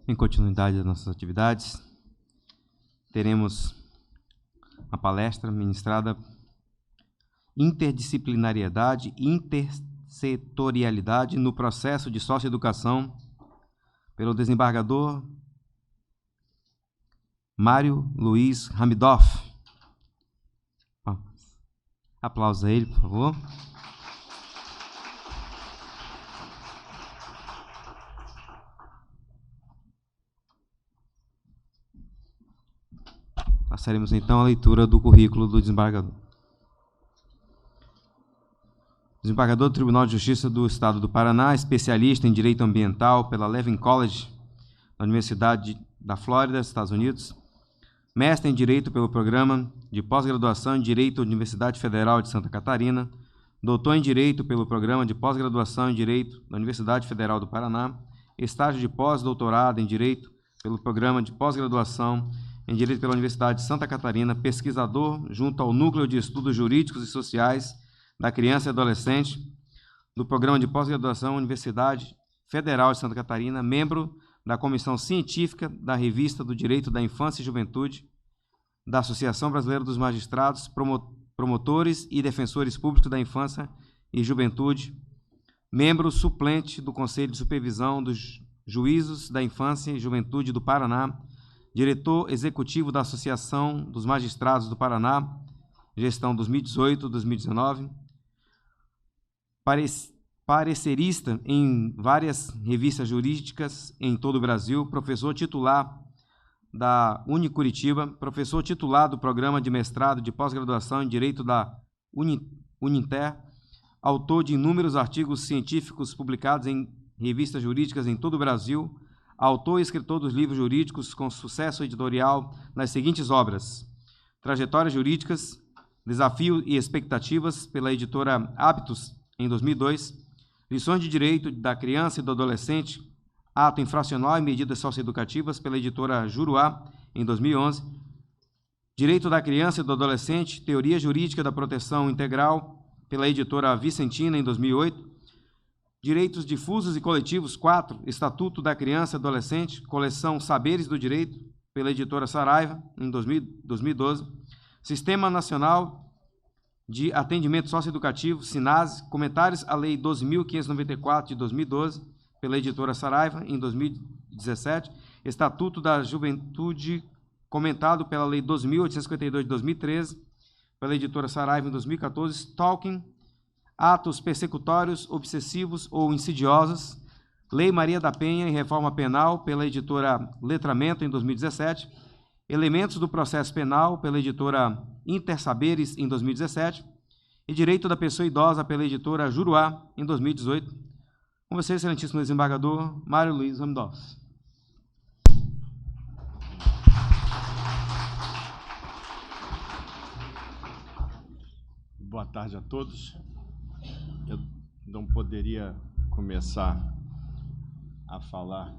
Em continuidade das nossas atividades, teremos a palestra ministrada Interdisciplinariedade e Intersetorialidade no processo de socioeducação pelo desembargador Mário Luiz Hamidoff. Aplausos a ele, por favor. Passaremos então a leitura do currículo do desembargador. Desembargador do Tribunal de Justiça do Estado do Paraná, especialista em Direito Ambiental pela Levin College, da Universidade da Flórida, Estados Unidos. Mestre em Direito pelo Programa de Pós-Graduação em Direito da Universidade Federal de Santa Catarina. Doutor em Direito pelo Programa de Pós-Graduação em Direito da Universidade Federal do Paraná. Estágio de pós-doutorado em Direito pelo Programa de Pós-Graduação em Direito pela Universidade de Santa Catarina, pesquisador junto ao Núcleo de Estudos Jurídicos e Sociais da Criança e Adolescente, do Programa de Pós-Graduação Universidade Federal de Santa Catarina, membro da Comissão Científica da Revista do Direito da Infância e Juventude, da Associação Brasileira dos Magistrados, Promotores e Defensores Públicos da Infância e Juventude, membro suplente do Conselho de Supervisão dos Juízos da Infância e Juventude do Paraná, diretor executivo da Associação dos Magistrados do Paraná, gestão 2018-2019, parecerista em várias revistas jurídicas em todo o Brasil, professor titular da Unicuritiba, professor titular do Programa de Mestrado de Pós-Graduação em Direito da Uninter, autor de inúmeros artigos científicos publicados em revistas jurídicas em todo o Brasil, autor e escritor dos livros jurídicos com sucesso editorial nas seguintes obras: Trajetórias Jurídicas, Desafio e Expectativas, pela editora Hábitos, em 2002, Lições de Direito da Criança e do Adolescente, Ato Infracional e Medidas Socioeducativas, pela editora Juruá, em 2011, Direito da Criança e do Adolescente, Teoria Jurídica da Proteção Integral, pela editora Vicentina, em 2008, Direitos Difusos e Coletivos 4, Estatuto da Criança e Adolescente, coleção Saberes do Direito, pela editora Saraiva, em 2012, Sistema Nacional de Atendimento Socioeducativo, SINASE, Comentários à Lei 12.594, de 2012, pela editora Saraiva, em 2017, Estatuto da Juventude, comentado pela Lei 12.852, de 2013, pela editora Saraiva, em 2014, Stalking, Atos persecutórios, obsessivos ou insidiosos, Lei Maria da Penha e Reforma Penal, pela editora Letramento, em 2017, Elementos do Processo Penal, pela editora Intersaberes, em 2017, e Direito da Pessoa Idosa, pela editora Juruá, em 2018. Com você, excelentíssimo desembargador Mário Luiz Hamidoff. Boa tarde a todos. Eu não poderia começar a falar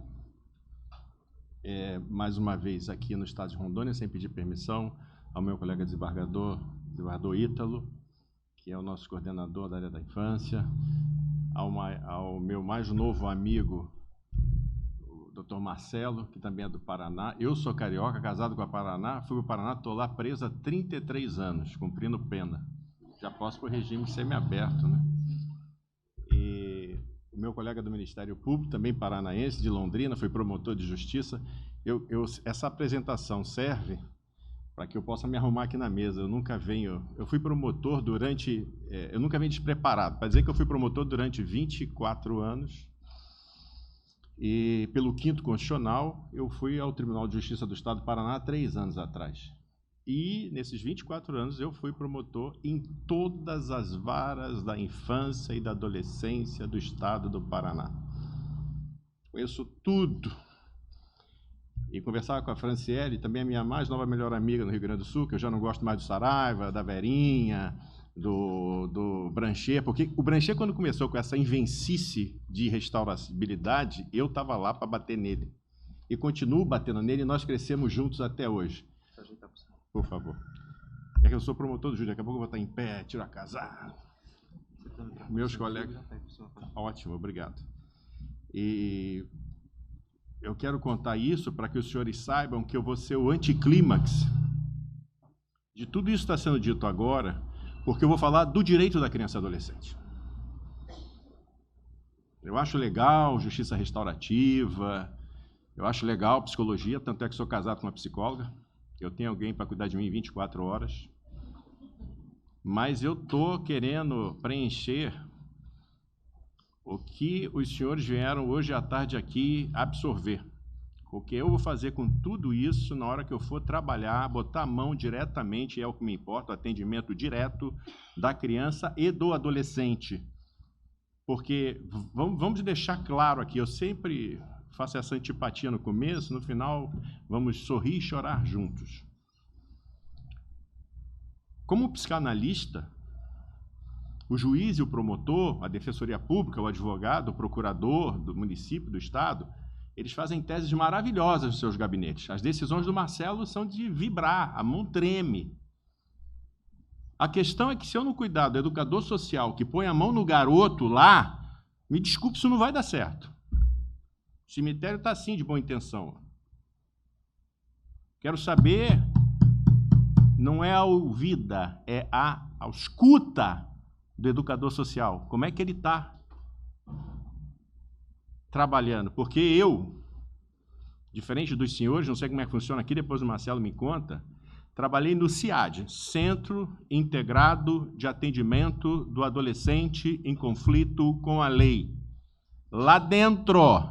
mais uma vez aqui no estado de Rondônia sem pedir permissão ao meu colega desembargador Ítalo, que é o nosso coordenador da área da infância, ao meu mais novo amigo, o Dr. Marcelo, que também é do Paraná. Eu sou carioca, casado com a Paraná, fui para o Paraná, estou lá preso há 33 anos, cumprindo pena. Já posso para o regime semiaberto, né? E o meu colega do Ministério Público, também paranaense, de Londrina, foi promotor de justiça. Essa apresentação serve para que eu possa me arrumar aqui na mesa. Eu fui promotor eu nunca venho despreparado, para dizer que eu fui promotor durante 24 anos, e pelo 5º Constitucional, eu fui ao Tribunal de Justiça do Estado do Paraná há 3 anos atrás. E, nesses 24 anos, eu fui promotor em todas as varas da infância e da adolescência do Estado do Paraná. Conheço tudo. E conversava com a Franciele, também a minha mais nova melhor amiga no Rio Grande do Sul, que eu já não gosto mais do Saraiva, da Verinha, do Brancher, porque o Brancher, quando começou com essa invencice de restaurabilidade, eu estava lá para bater nele. E continuo batendo nele, e nós crescemos juntos até hoje. Por favor. É que eu sou promotor do júri, daqui a pouco eu vou estar em pé, tiro a casaca. Meus colegas... Ótimo, obrigado. E eu quero contar isso para que os senhores saibam que eu vou ser o anticlímax de tudo isso que está sendo dito agora, porque eu vou falar do direito da criança e adolescente. Eu acho legal justiça restaurativa, eu acho legal psicologia, tanto é que sou casado com uma psicóloga, eu tenho alguém para cuidar de mim 24 horas, mas eu estou querendo preencher o que os senhores vieram hoje à tarde aqui absorver. O que eu vou fazer com tudo isso na hora que eu for trabalhar, botar a mão diretamente, é o que me importa, o atendimento direto da criança e do adolescente. Porque, vamos deixar claro aqui, eu sempre faço essa antipatia no começo, no final vamos sorrir e chorar juntos. Como psicanalista, o juiz e o promotor, a defensoria pública, o advogado, o procurador do município, do estado, eles fazem teses maravilhosas nos seus gabinetes. As decisões do Marcelo são de vibrar, a mão treme. A questão é que se eu não cuidar do educador social que põe a mão no garoto lá, me desculpe, isso não vai dar certo. O cemitério está assim de boa intenção. Quero saber, não é a ouvida, é a escuta do educador social. Como é que ele está trabalhando? Porque eu, diferente dos senhores, não sei como é que funciona aqui, depois o Marcelo me conta, trabalhei no CIAD, Centro Integrado de Atendimento do Adolescente em Conflito com a Lei. Lá dentro,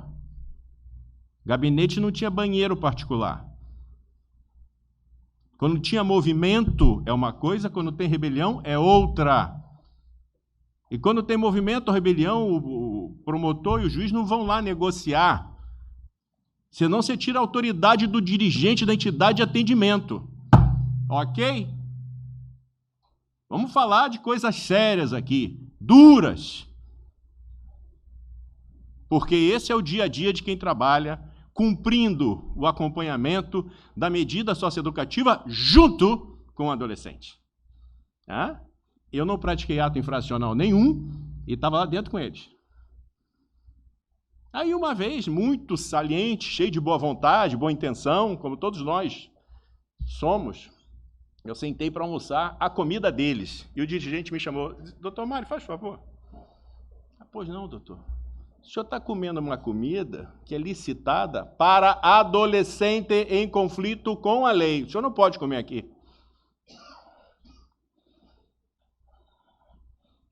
gabinete não tinha banheiro particular. Quando tinha movimento é uma coisa, quando tem rebelião é outra. E quando tem movimento ou rebelião, o promotor e o juiz não vão lá negociar. Senão você tira a autoridade do dirigente da entidade de atendimento. Ok? Vamos falar de coisas sérias aqui, duras. Porque esse é o dia a dia de quem trabalha cumprindo o acompanhamento da medida socioeducativa junto com o adolescente. Tá? Eu não pratiquei ato infracional nenhum e estava lá dentro com eles. Aí uma vez, muito saliente, cheio de boa vontade, boa intenção, como todos nós somos, eu sentei para almoçar a comida deles. E o dirigente me chamou, doutor Mário, faz favor. Pois não, doutor. O senhor está comendo uma comida que é licitada para adolescente em conflito com a lei. O senhor não pode comer aqui.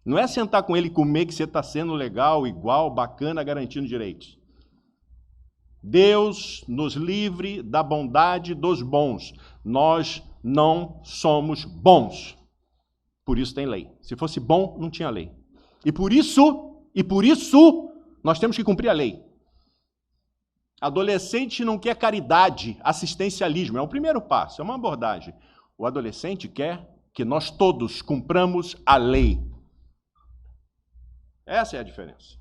Não é sentar com ele e comer que você está sendo legal, igual, bacana, garantindo direitos. Deus nos livre da bondade dos bons. Nós não somos bons. Por isso tem lei. Se fosse bom, não tinha lei. E por isso, nós temos que cumprir a lei. Adolescente não quer caridade, assistencialismo. É o primeiro passo, é uma abordagem. O adolescente quer que nós todos cumpramos a lei. Essa é a diferença.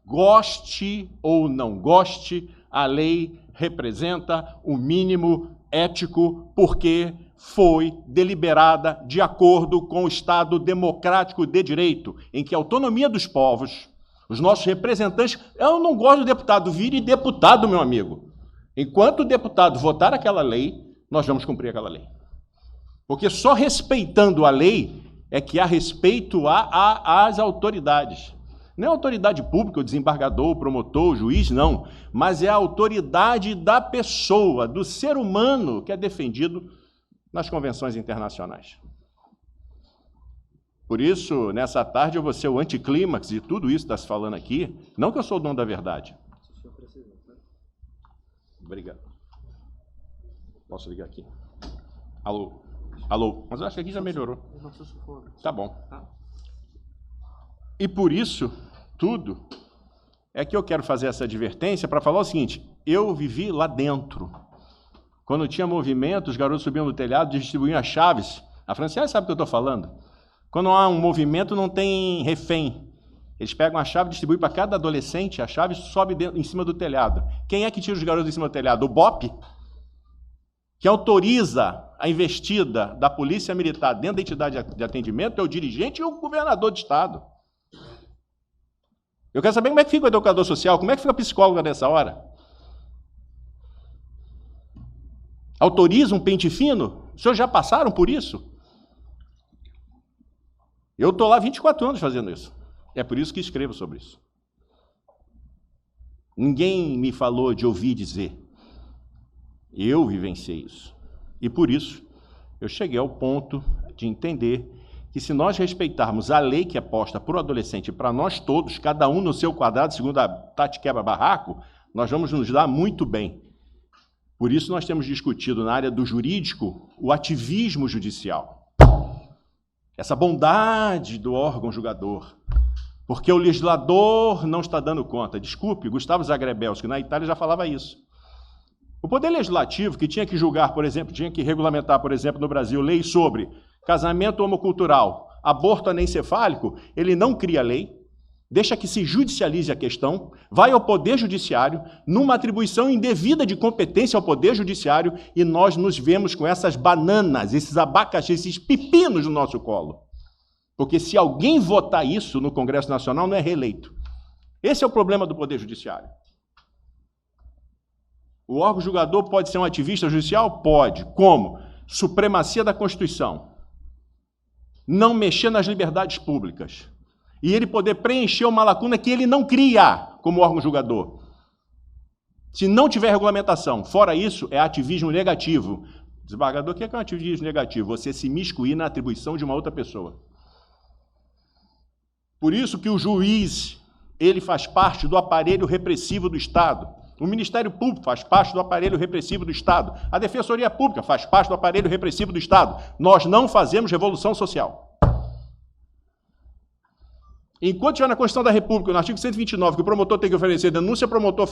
Goste ou não goste, a lei representa o mínimo ético porque foi deliberada de acordo com o Estado democrático de direito, em que a autonomia dos povos, os nossos representantes... Eu não gosto do deputado, vire deputado, meu amigo. Enquanto o deputado votar aquela lei, nós vamos cumprir aquela lei. Porque só respeitando a lei é que há respeito às autoridades. Não é a autoridade pública, o desembargador, o promotor, o juiz, não. Mas é a autoridade da pessoa, do ser humano, que é defendido nas convenções internacionais. Por isso, nessa tarde, eu vou ser o anticlímax de tudo isso que está se falando aqui. Não que eu sou o dono da verdade. Obrigado. Posso ligar aqui? Alô? Alô? Mas eu acho que aqui já melhorou. Tá bom. E por isso, tudo, é que eu quero fazer essa advertência para falar o seguinte, eu vivi lá dentro. Quando tinha movimento, os garotos subiam no telhado, distribuíam as chaves. A Franciele sabe o que eu estou falando. Quando há um movimento, não tem refém. Eles pegam a chave, distribuem para cada adolescente, a chave sobe em cima do telhado. Quem é que tira os garotos em cima do telhado? O BOP, que autoriza a investida da polícia militar dentro da entidade de atendimento, é o dirigente e o governador do estado. Eu quero saber como é que fica o educador social, como é que fica a psicóloga nessa hora. Autoriza um pente fino? Os senhores já passaram por isso? Eu estou lá 24 anos fazendo isso. É por isso que escrevo sobre isso. Ninguém me falou de ouvir dizer. Eu vivenciei isso. E por isso, eu cheguei ao ponto de entender que se nós respeitarmos a lei que é posta para o adolescente e para nós todos, cada um no seu quadrado, segundo a Tati Quebra-Barraco, nós vamos nos dar muito bem. Por isso nós temos discutido na área do jurídico o ativismo judicial. Essa bondade do órgão julgador. Porque o legislador não está dando conta. Desculpe, Gustavo Zagrebelsky, na Itália, já falava isso. O Poder Legislativo, que tinha que julgar, por exemplo, tinha que regulamentar, por exemplo, no Brasil, leis sobre casamento homocultural, aborto anencefálico, ele não cria lei, deixa que se judicialize a questão, vai ao Poder Judiciário, numa atribuição indevida de competência ao Poder Judiciário, e nós nos vemos com essas bananas, esses abacaxis, esses pepinos no nosso colo. Porque se alguém votar isso no Congresso Nacional, não é reeleito. Esse é o problema do Poder Judiciário. O órgão julgador pode ser um ativista judicial? Pode. Como? Supremacia da Constituição. Não mexer nas liberdades públicas. E ele poder preencher uma lacuna que ele não cria como órgão julgador. Se não tiver regulamentação. Fora isso, é ativismo negativo. Desembargador, o que é um ativismo negativo? Você se miscuir na atribuição de uma outra pessoa. Por isso que o juiz, ele faz parte do aparelho repressivo do Estado. O Ministério Público faz parte do aparelho repressivo do Estado. A Defensoria Pública faz parte do aparelho repressivo do Estado. Nós não fazemos revolução social. Enquanto estiver na Constituição da República, no artigo 129, que o promotor tem que oferecer denúncia, promotor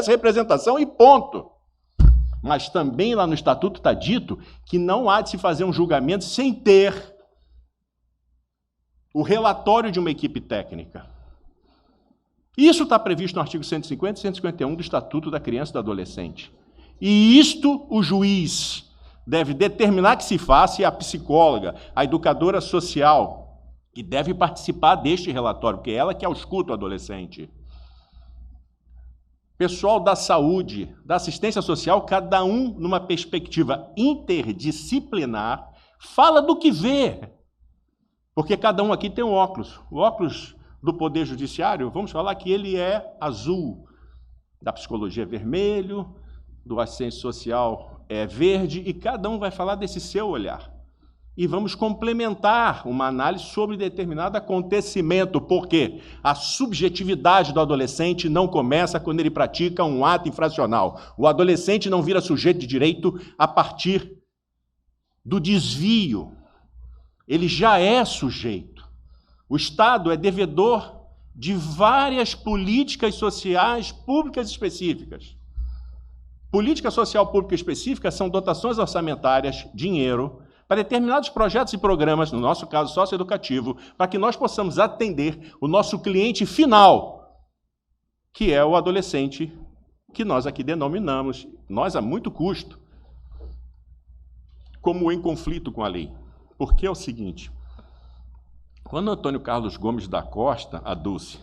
representação e ponto. Mas também lá no Estatuto está dito que não há de se fazer um julgamento sem ter o relatório de uma equipe técnica. Isso está previsto no artigo 150 e 151 do Estatuto da Criança e do Adolescente. E isto o juiz deve determinar que se faça, e a psicóloga, a educadora social, que deve participar deste relatório, porque é ela que ausculta o adolescente. Pessoal da saúde, da assistência social, cada um numa perspectiva interdisciplinar, fala do que vê. Porque cada um aqui tem um óculos. O óculos do Poder Judiciário, vamos falar que ele é azul, da psicologia é vermelho, do assistente social é verde, e cada um vai falar desse seu olhar. E vamos complementar uma análise sobre determinado acontecimento, porque a subjetividade do adolescente não começa quando ele pratica um ato infracional. O adolescente não vira sujeito de direito a partir do desvio. Ele já é sujeito. O Estado é devedor de várias políticas sociais públicas específicas. Política social pública específica são dotações orçamentárias, dinheiro, para determinados projetos e programas, no nosso caso socioeducativo, para que nós possamos atender o nosso cliente final, que é o adolescente, que nós aqui denominamos, nós a muito custo, como em conflito com a lei. Porque é o seguinte, quando Antônio Carlos Gomes da Costa, a Dulce,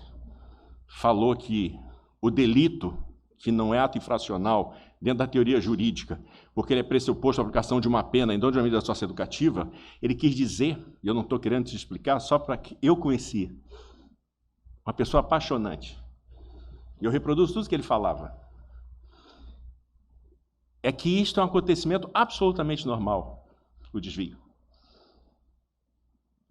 falou que o delito, que não é ato infracional, dentro da teoria jurídica, porque ele é pressuposto a aplicação de uma pena em dom de uma medida socioeducativa, ele quis dizer, e eu não estou querendo te explicar, só para que eu conheci, uma pessoa apaixonante, e eu reproduzo tudo que ele falava, é que isto é um acontecimento absolutamente normal, o desvio.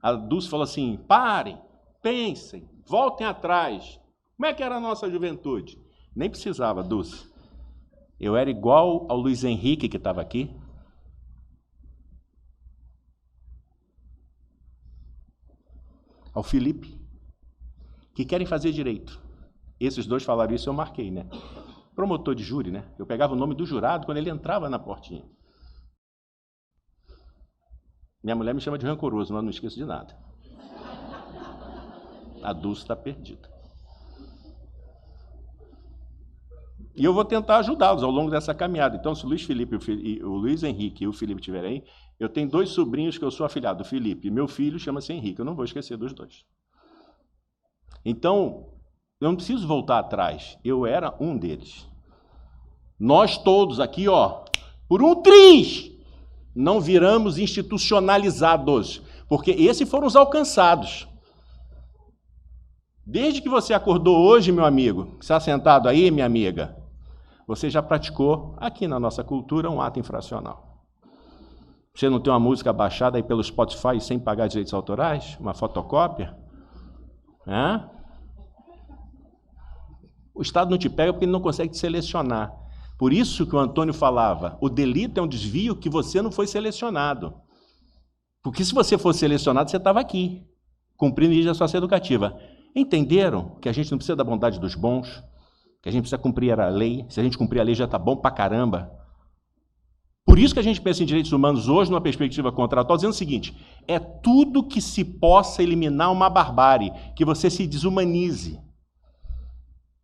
A Dulce falou assim, parem, pensem, voltem atrás. Como é que era a nossa juventude? Nem precisava, Dulce. Eu era igual ao Luiz Henrique, que estava aqui. Ao Felipe, que querem fazer direito. Esses dois falaram isso, eu marquei, né? Promotor de júri, né? Eu pegava o nome do jurado quando ele entrava na portinha. Minha mulher me chama de rancoroso, mas não esqueço de nada. A Dulce está perdida. E eu vou tentar ajudá-los ao longo dessa caminhada. Então, se o Luiz Felipe, o Luiz Henrique e o Felipe estiverem aí, eu tenho dois sobrinhos que eu sou afilhado, o Felipe. Meu filho chama-se Henrique, eu não vou esquecer dos dois. Então, eu não preciso voltar atrás, eu era um deles. Nós todos aqui, ó, por um triz, não viramos institucionalizados, porque esses foram os alcançados. Desde que você acordou hoje, meu amigo, que está sentado aí, minha amiga, você já praticou, aqui na nossa cultura, um ato infracional. Você não tem uma música baixada aí pelo Spotify sem pagar direitos autorais? Uma fotocópia? O Estado não te pega porque ele não consegue te selecionar. Por isso que o Antônio falava, o delito é um desvio que você não foi selecionado. Porque se você fosse selecionado, você estava aqui, cumprindo a legislação educativa. Entenderam que a gente não precisa da bondade dos bons, que a gente precisa cumprir a lei, se a gente cumprir a lei já está bom pra caramba. Por isso que a gente pensa em direitos humanos hoje, numa perspectiva contratual, dizendo o seguinte, é tudo que se possa eliminar uma barbárie, que você se desumanize.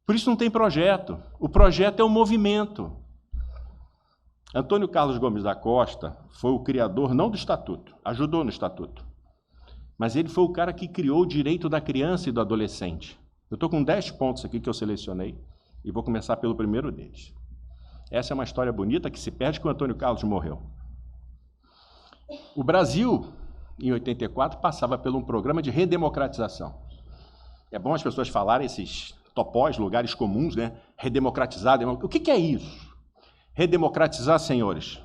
Por isso não tem projeto. O projeto é um movimento. Antônio Carlos Gomes da Costa foi o criador, não do Estatuto, ajudou no Estatuto, mas ele foi o cara que criou o direito da criança e do adolescente. Eu estou com 10 pontos aqui que eu selecionei e vou começar pelo primeiro deles. Essa é uma história bonita que se perde que o Antônio Carlos morreu. O Brasil, em 84, passava por um programa de redemocratização. É bom as pessoas falarem esses topós, lugares comuns, né? Redemocratizar. O que é isso? Redemocratizar, senhores,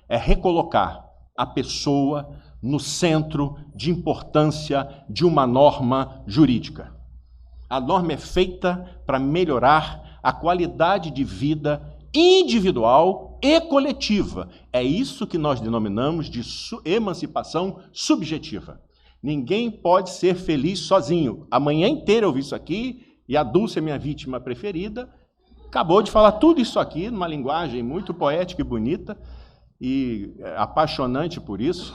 é recolocar a pessoa no centro de importância de uma norma jurídica. A norma é feita para melhorar a qualidade de vida individual e coletiva. É isso que nós denominamos de emancipação subjetiva. Ninguém pode ser feliz sozinho. A manhã inteira eu ouvi isso aqui, e a Dulce, minha vítima preferida, acabou de falar tudo isso aqui, numa linguagem muito poética e bonita, e apaixonante por isso,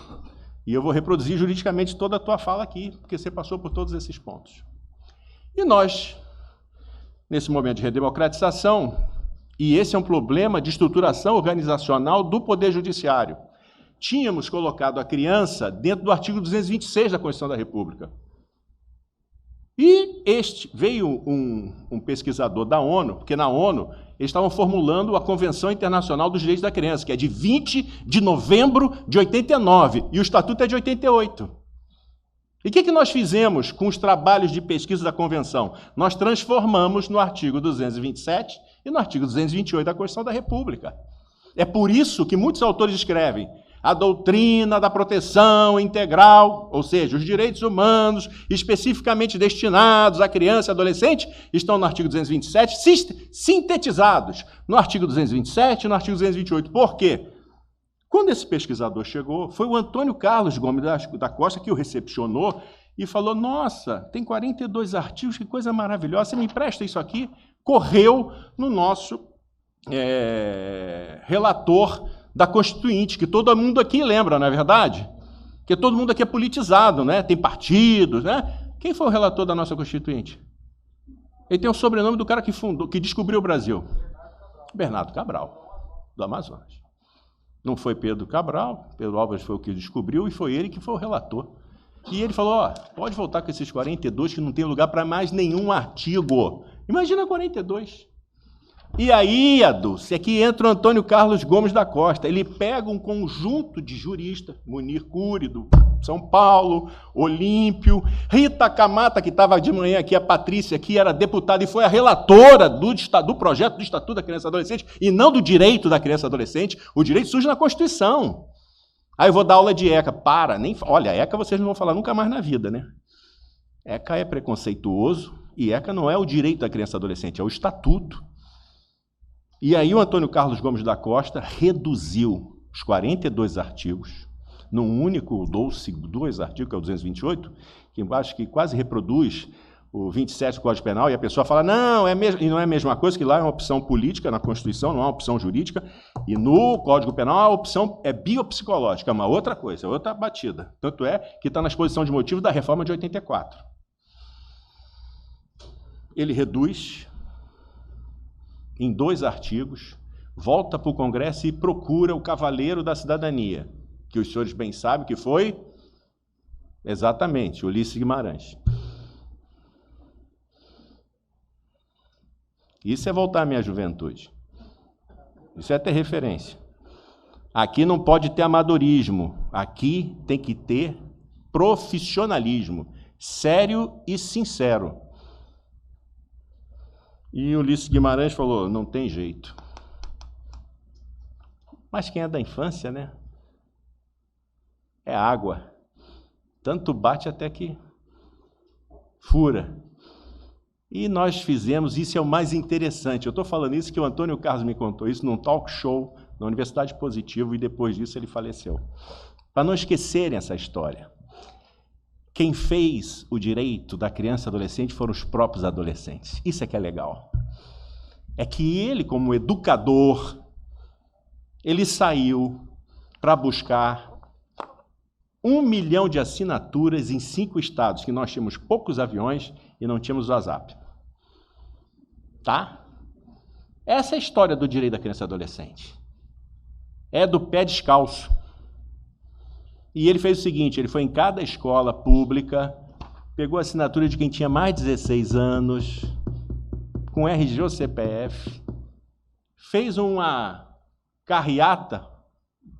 e eu vou reproduzir juridicamente toda a tua fala aqui, porque você passou por todos esses pontos. E nós, nesse momento de redemocratização, e esse é um problema de estruturação organizacional do Poder Judiciário, tínhamos colocado a criança dentro do artigo 226 da Constituição da República. E veio um pesquisador da ONU, porque na ONU eles estavam formulando a Convenção Internacional dos Direitos da Criança, que é de 20 de novembro de 89, e o Estatuto é de 88. E o que nós fizemos com os trabalhos de pesquisa da Convenção? Nós transformamos no artigo 227 e no artigo 228 da Constituição da República. É por isso que muitos autores escrevem a doutrina da proteção integral, ou seja, os direitos humanos especificamente destinados à criança e adolescente, estão no artigo 227, sintetizados no artigo 227 e no artigo 228. Por quê? Quando esse pesquisador chegou, foi o Antônio Carlos Gomes da Costa que o recepcionou e falou, nossa, tem 42 artigos, que coisa maravilhosa, você me empresta isso aqui? Correu no nosso relator da Constituinte, que todo mundo aqui lembra, não é verdade? Que todo mundo aqui é politizado, né? Tem partidos, né? Quem foi o relator da nossa Constituinte? Ele tem o sobrenome do cara que descobriu o Brasil. Bernardo Cabral, do Amazonas. Não foi Pedro Cabral, Pedro Álvares foi o que descobriu e foi ele que foi o relator. E ele falou, pode voltar com esses 42 que não tem lugar para mais nenhum artigo. Imagina 42. E aí, Adulce, é que entra o Antônio Carlos Gomes da Costa. Ele pega um conjunto de juristas, Munir Cury, do São Paulo, Olímpio, Rita Camata, que estava de manhã aqui, a Patrícia, que era deputada e foi a relatora do projeto do Estatuto da Criança e Adolescente, e não do direito da criança e adolescente. O direito surge na Constituição. Aí eu vou dar aula de ECA. Olha, ECA vocês não vão falar nunca mais na vida, né? ECA é preconceituoso e ECA não é o direito da criança e adolescente, é o Estatuto. E aí o Antônio Carlos Gomes da Costa reduziu os 42 artigos num único dois artigos, que é o 228, que eu acho que quase reproduz o 27 do Código Penal, e a pessoa fala, não, e não é a mesma coisa, que lá é uma opção política na Constituição, não é uma opção jurídica, e no Código Penal a opção é biopsicológica, é uma outra coisa, é outra batida. Tanto é que está na exposição de motivos da reforma de 84. Ele reduz em 2 artigos, volta para o Congresso e procura o Cavaleiro da Cidadania, que os senhores bem sabem que foi, exatamente, Ulisses Guimarães. Isso é voltar à minha juventude. Isso é ter referência. Aqui não pode ter amadorismo, aqui tem que ter profissionalismo, sério e sincero. E Ulisses Guimarães falou, não tem jeito. Mas quem é da infância, né? É água. Tanto bate até que fura. E nós fizemos, isso é o mais interessante. Eu estou falando isso que o Antônio Carlos me contou, isso num talk show na Universidade Positivo, e depois disso ele faleceu. Para não esquecerem essa história. Quem fez o direito da criança e adolescente foram os próprios adolescentes. Isso é que é legal. É que ele, como educador, ele saiu para buscar 1 milhão de assinaturas em 5 estados, que nós tínhamos poucos aviões e não tínhamos WhatsApp. Tá? Essa é a história do direito da criança e adolescente. É do pé descalço. E ele fez o seguinte, ele foi em cada escola pública, pegou a assinatura de quem tinha mais de 16 anos, com RG ou CPF, fez uma carreata,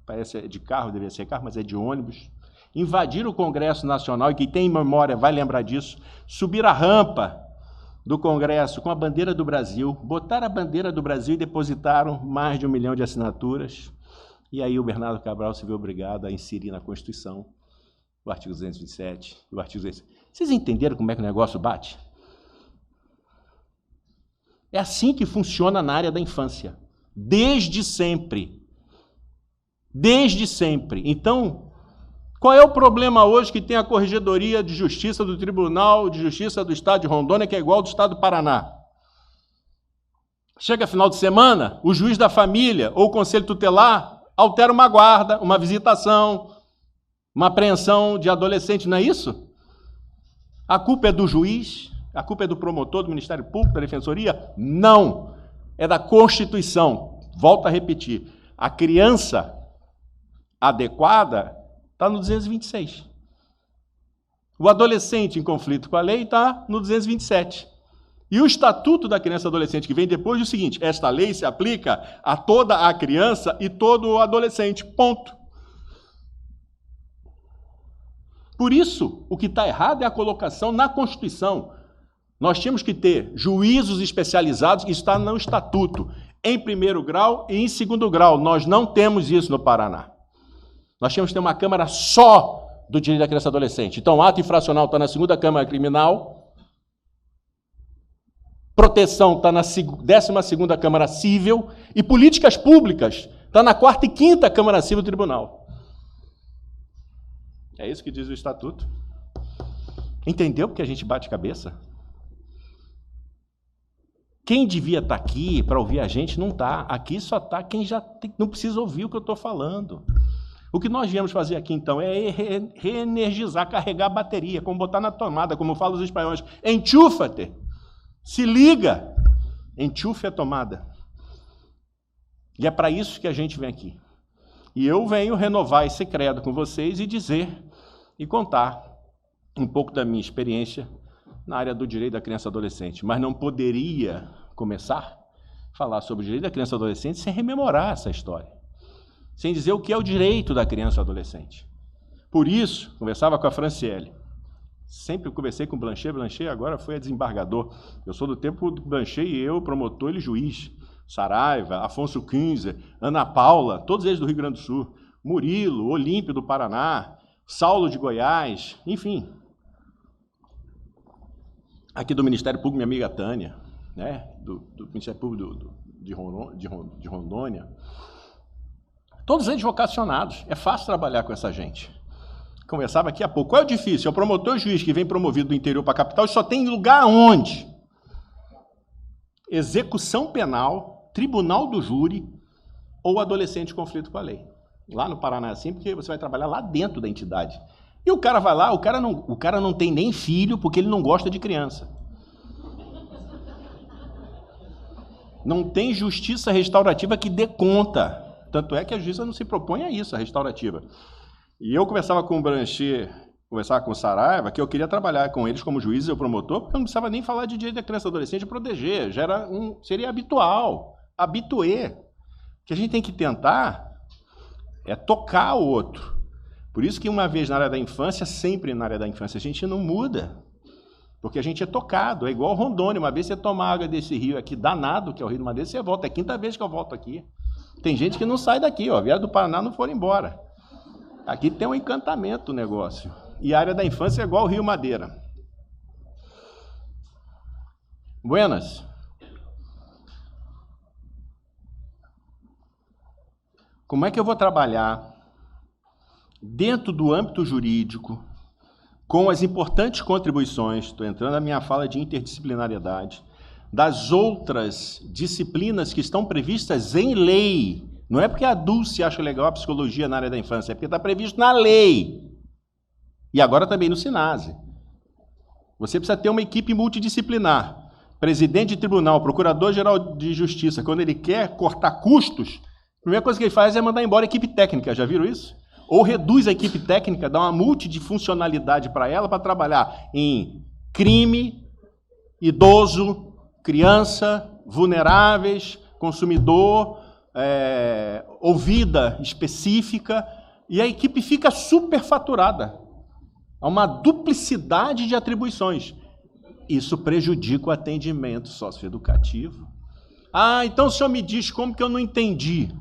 parece de carro, deveria ser carro, mas é de ônibus, invadiram o Congresso Nacional, e quem tem memória vai lembrar disso, subiram a rampa do Congresso com a bandeira do Brasil, botaram a bandeira do Brasil e depositaram mais de 1 milhão de assinaturas. E aí o Bernardo Cabral se viu obrigado a inserir na Constituição o artigo 227 e o artigo 200. Vocês entenderam como é que o negócio bate? É assim que funciona na área da infância. Desde sempre. Desde sempre. Então, qual é o problema hoje que tem a Corregedoria de Justiça do Tribunal de Justiça do Estado de Rondônia, que é igual ao do Estado do Paraná? Chega final de semana, o juiz da família ou o conselho tutelar altera uma guarda, uma visitação, uma apreensão de adolescente, não é isso? A culpa é do juiz? A culpa é do promotor, do Ministério Público, da Defensoria? Não. É da Constituição. Volto a repetir. A criança adequada está no 226. O adolescente em conflito com a lei está no 227. E o Estatuto da Criança e Adolescente, que vem depois, diz o seguinte, esta lei se aplica a toda a criança e todo o adolescente, ponto. Por isso, o que está errado é a colocação na Constituição. Nós tínhamos que ter juízos especializados, que está no Estatuto, em 1º grau e em 2º grau. Nós não temos isso no Paraná. Nós tínhamos que ter uma Câmara só do direito da criança e adolescente. Então, o ato infracional está na 2ª Câmara Criminal, proteção está na 12ª Câmara Cível e políticas públicas está na 4ª e 5ª Câmara Cível do Tribunal. É isso que diz o Estatuto. Entendeu porque a gente bate cabeça? Quem devia estar aqui para ouvir a gente não está. Aqui só está quem já não precisa ouvir o que eu estou falando. O que nós viemos fazer aqui, então, é reenergizar, carregar a bateria, como botar na tomada, como falam os espanhóis. Enchufa-te! Se liga, enchufe a tomada. E é para isso que a gente vem aqui. E eu venho renovar esse credo com vocês e dizer e contar um pouco da minha experiência na área do direito da criança e adolescente. Mas não poderia começar a falar sobre o direito da criança e adolescente sem rememorar essa história. Sem dizer o que é o direito da criança e adolescente. Por isso, conversava com a Franciele. Sempre conversei com o Blanchet agora foi a desembargador. Eu sou do tempo do Blanchet e eu, promotor, ele juiz. Saraiva, Afonso Kinzer, Ana Paula, todos eles do Rio Grande do Sul. Murilo, Olímpio do Paraná, Saulo de Goiás, enfim. Aqui do Ministério Público, minha amiga Tânia, né? do Ministério Público de Rondônia. Todos eles vocacionados. É fácil trabalhar com essa gente. Conversava aqui há pouco. Qual é o difícil? É o promotor juiz que vem promovido do interior para a capital e só tem lugar onde? Execução penal, tribunal do júri ou adolescente em conflito com a lei. Lá no Paraná é assim, porque você vai trabalhar lá dentro da entidade. E o cara vai lá, o cara não tem nem filho porque ele não gosta de criança. Não tem justiça restaurativa que dê conta. Tanto é que a justiça não se propõe a isso, a restaurativa. E eu conversava com o Blanchet, conversava com o Saraiva, que eu queria trabalhar com eles como juiz e promotor, porque eu não precisava nem falar de direito da criança e adolescente e proteger, seria habitual, habitué. Que a gente tem que tentar é tocar o outro. Por isso que uma vez na área da infância, sempre na área da infância, a gente não muda. Porque a gente é tocado, é igual Rondônia. Uma vez você toma água desse rio aqui, danado, que é o Rio do Madeira, você volta. É a 5ª vez que eu volto aqui. Tem gente que não sai daqui, ó. Vieram do Paraná, não foram embora. Aqui tem um encantamento o negócio. E a área da infância é igual o Rio Madeira. Buenas. Como é que eu vou trabalhar dentro do âmbito jurídico, com as importantes contribuições, estou entrando na minha fala de interdisciplinariedade, das outras disciplinas que estão previstas em lei. Não é porque a Dulce acha legal a psicologia na área da infância, é porque está previsto na lei. E agora também no SINASE. Você precisa ter uma equipe multidisciplinar. Presidente de tribunal, procurador-geral de justiça, quando ele quer cortar custos, a primeira coisa que ele faz é mandar embora a equipe técnica. Já viram isso? Ou reduz a equipe técnica, dá uma multifuncionalidade para ela, para trabalhar em crime, idoso, criança, vulneráveis, consumidor, ouvida específica, e a equipe fica superfaturada. Há uma duplicidade de atribuições. Isso prejudica o atendimento socioeducativo. Ah, então o senhor me diz como que eu não entendi.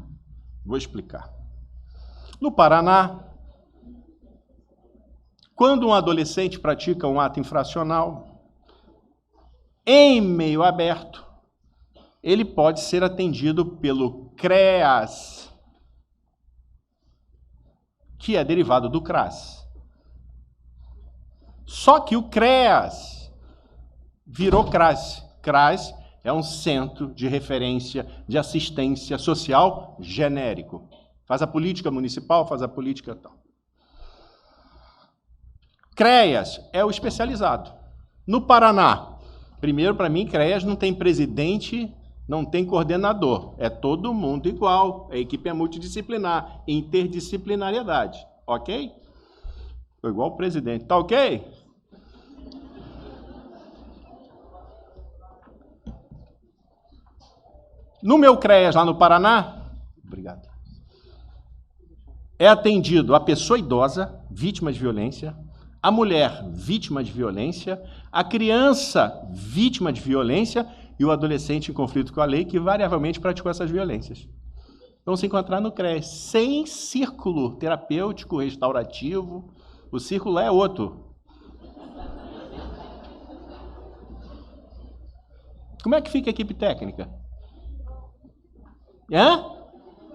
Vou explicar. No Paraná, quando um adolescente pratica um ato infracional, em meio aberto, ele pode ser atendido pelo CREAS, que é derivado do CRAS. Só que o CREAS virou CRAS. CRAS é um centro de referência de assistência social genérico. Faz a política municipal, faz a política tal. CREAS é o especializado. No Paraná, primeiro, para mim, CREAS não tem presidente, não tem coordenador. É todo mundo igual. A equipe é multidisciplinar, interdisciplinariedade. Ok? Estou igual o presidente. Tá ok? No meu CREAS, lá no Paraná, obrigado, é atendido a pessoa idosa, vítima de violência, a mulher, vítima de violência, a criança, vítima de violência, e o adolescente em conflito com a lei, que variavelmente praticou essas violências. Vão se encontrar no CREAS, sem círculo terapêutico, restaurativo. O círculo é outro. Como é que fica a equipe técnica?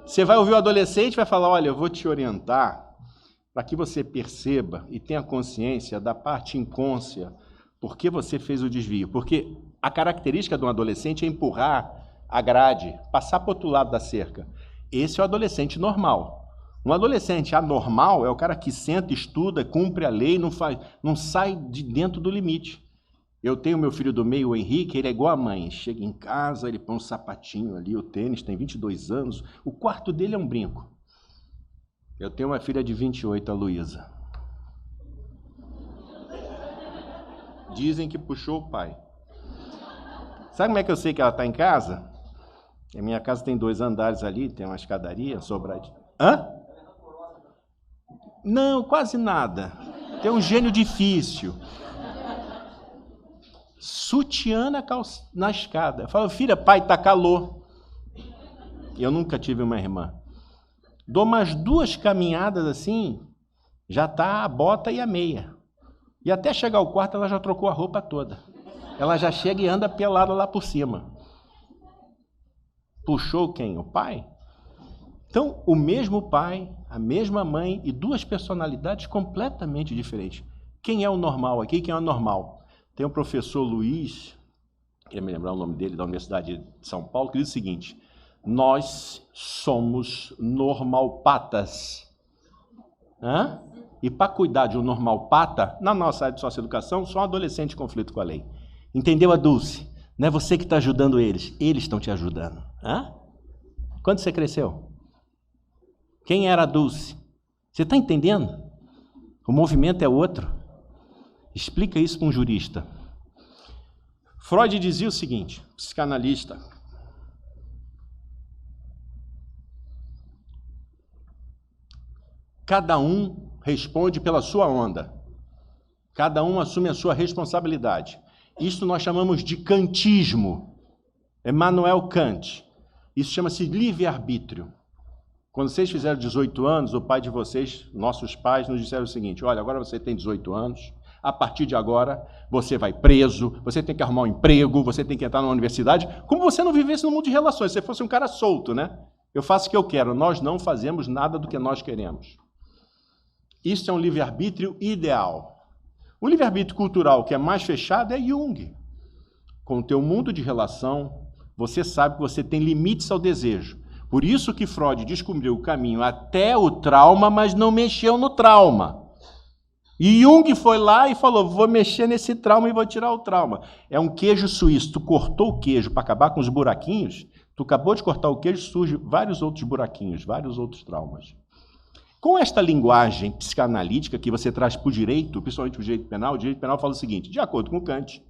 Você vai ouvir o adolescente e vai falar, olha, eu vou te orientar para que você perceba e tenha consciência da parte inconsciente, por que você fez o desvio. Porque a característica de um adolescente é empurrar a grade, passar para o outro lado da cerca. Esse é o adolescente normal. Um adolescente anormal é o cara que senta, estuda, cumpre a lei, não sai de dentro do limite. Eu tenho meu filho do meio, o Henrique, ele é igual a mãe. Chega em casa, ele põe um sapatinho ali, o tênis, tem 22 anos. O quarto dele é um brinco. Eu tenho uma filha de 28, a Luísa. Dizem que puxou o pai. Sabe como é que eu sei que ela está em casa? A minha casa tem 2 andares ali, tem uma escadaria, sobradinha. Hã? Não, quase nada. Tem um gênio difícil. Sutiã na escada. Eu falo, filha, pai, tá calor. Eu nunca tive uma irmã. Dou umas 2 caminhadas assim, já tá a bota e a meia. E até chegar ao quarto, ela já trocou a roupa toda. Ela já chega e anda pelada lá por cima. Puxou quem? O pai? Então, o mesmo pai, a mesma mãe e 2 personalidades completamente diferentes. Quem é o normal aqui? Quem é o normal? Tem um professor Luiz, queria me lembrar o nome dele, da Universidade de São Paulo, que diz o seguinte, nós somos normalpatas. E para cuidar de um normalpata, na nossa área de socioeducação, só um adolescente em conflito com a lei. Entendeu, a Dulce? Não é você que está ajudando eles estão te ajudando. Quando você cresceu? Quem era a Dulce? Você está entendendo? O movimento é outro. Explica isso para um jurista. Freud dizia o seguinte, psicanalista. cada um responde pela sua onda. Cada um assume a sua responsabilidade. Isso nós chamamos de kantismo. Immanuel Kant. Isso chama-se livre-arbítrio. Quando vocês fizeram 18 anos, o pai de vocês, nossos pais, nos disseram o seguinte: olha, agora você tem 18 anos, a partir de agora você vai preso, você tem que arrumar um emprego, você tem que entrar numa universidade, como você não vivesse no mundo de relações, se você fosse um cara solto, né? Eu faço o que eu quero, nós não fazemos nada do que nós queremos. Isso é um livre-arbítrio ideal. O livre-arbítrio cultural que é mais fechado é Jung. Com o teu mundo de relação, você sabe que você tem limites ao desejo. Por isso que Freud descobriu o caminho até o trauma, mas não mexeu no trauma. E Jung foi lá e falou: vou mexer nesse trauma e vou tirar o trauma. É um queijo suíço. Tu cortou o queijo para acabar com os buraquinhos, tu acabou de cortar o queijo, surge vários outros buraquinhos, vários outros traumas. Com esta linguagem psicanalítica que você traz para o direito, principalmente o direito penal fala o seguinte: de acordo com Kant,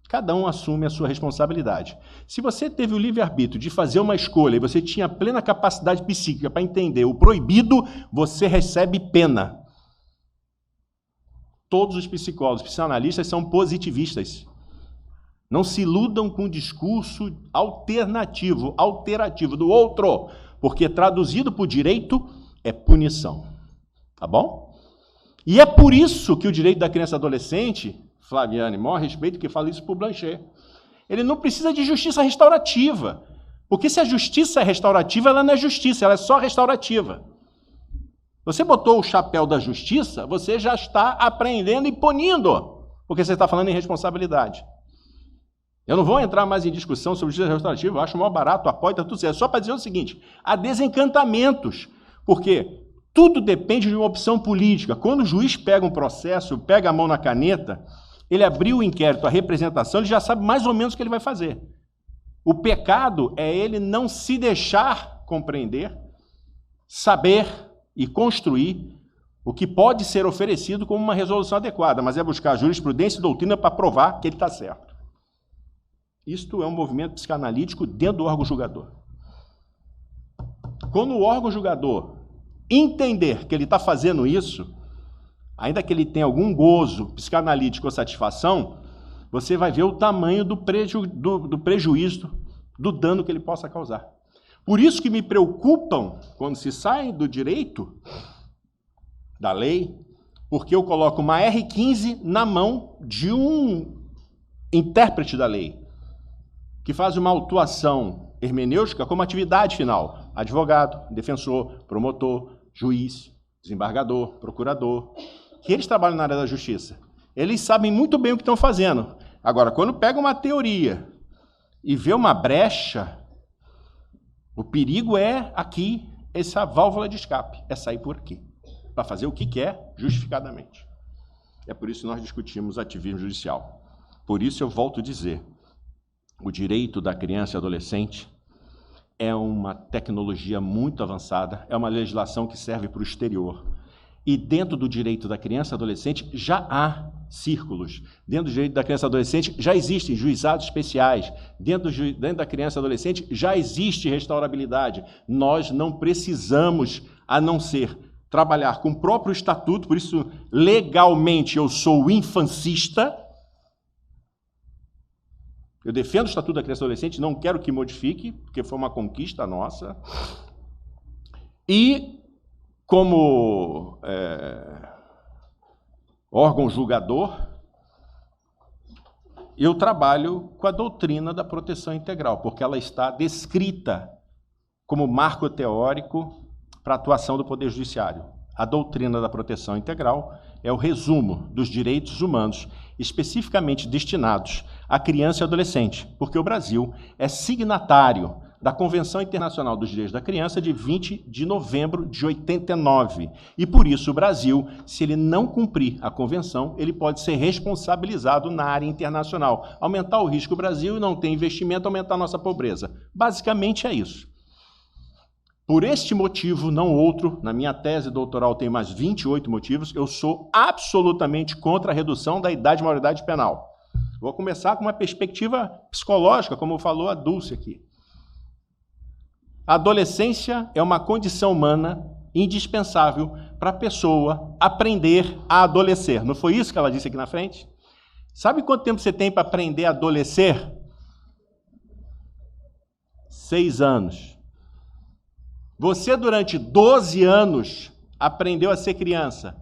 cada um assume a sua responsabilidade. Se você teve o livre-arbítrio de fazer uma escolha e você tinha plena capacidade psíquica para entender o proibido, você recebe pena. Todos os psicólogos, psicanalistas são positivistas. Não se iludam com o discurso alternativo do outro, porque traduzido para o direito é punição. Tá bom? E é por isso que o direito da criança e adolescente, Flaviane, maior respeito que fala isso para o Blanchet, ele não precisa de justiça restaurativa. Porque se a justiça é restaurativa, ela não é justiça, ela é só restaurativa. Você botou o chapéu da justiça, você já está apreendendo e punindo, porque você está falando em responsabilidade. Eu não vou entrar mais em discussão sobre justiça restaurativa, eu acho maior barato, apoio, está tudo certo. Só para dizer o seguinte: há desencantamentos, porque tudo depende de uma opção política. Quando o juiz pega um processo, pega a mão na caneta, ele abriu o inquérito, a representação, ele já sabe mais ou menos o que ele vai fazer. O pecado é ele não se deixar compreender, saber e construir o que pode ser oferecido como uma resolução adequada, mas é buscar jurisprudência e doutrina para provar que ele está certo. Isto é um movimento psicanalítico dentro do órgão julgador. Quando o órgão julgador entender que ele está fazendo isso, ainda que ele tenha algum gozo psicanalítico ou satisfação, você vai ver o tamanho do prejuízo, do dano que ele possa causar. Por isso que me preocupam quando se sai do direito, da lei, porque eu coloco uma R15 na mão de um intérprete da lei, que faz uma autuação hermenêutica como atividade final. Advogado, defensor, promotor, juiz, desembargador, procurador, que eles trabalham na área da justiça. Eles sabem muito bem o que estão fazendo. Agora, quando pega uma teoria e vê uma brecha, o perigo é aqui, essa válvula de escape, é sair por aqui, para fazer o que quer, justificadamente. É por isso que nós discutimos ativismo judicial. Por isso eu volto a dizer, o direito da criança e adolescente é uma tecnologia muito avançada, é uma legislação que serve para o exterior. E dentro do direito da criança e adolescente já há círculos. Dentro do direito da criança e adolescente já existem juizados especiais. Dentro da criança e adolescente já existe restaurabilidade. Nós não precisamos, a não ser trabalhar com o próprio estatuto, por isso, legalmente, eu sou infancista. Eu defendo o estatuto da criança e adolescente, não quero que modifique, porque foi uma conquista nossa. E como órgão julgador, eu trabalho com a doutrina da proteção integral, porque ela está descrita como marco teórico para a atuação do Poder Judiciário. A doutrina da proteção integral é o resumo dos direitos humanos especificamente destinados à criança e adolescente, porque o Brasil é signatário da Convenção Internacional dos Direitos da Criança de 20 de novembro de 89. E por isso o Brasil, se ele não cumprir a convenção, ele pode ser responsabilizado na área internacional. Aumentar o risco do Brasil e não ter investimento, aumentar a nossa pobreza. Basicamente é isso. Por este motivo, não outro, na minha tese doutoral tem mais 28 motivos, eu sou absolutamente contra a redução da idade de maioridade penal. Vou começar com uma perspectiva psicológica, como falou a Dulce aqui. A adolescência é uma condição humana indispensável para a pessoa aprender a adolescer. Não foi isso que ela disse aqui na frente? Sabe quanto tempo você tem para aprender a adolescer? 6 anos. Você, durante 12 anos, aprendeu a ser criança.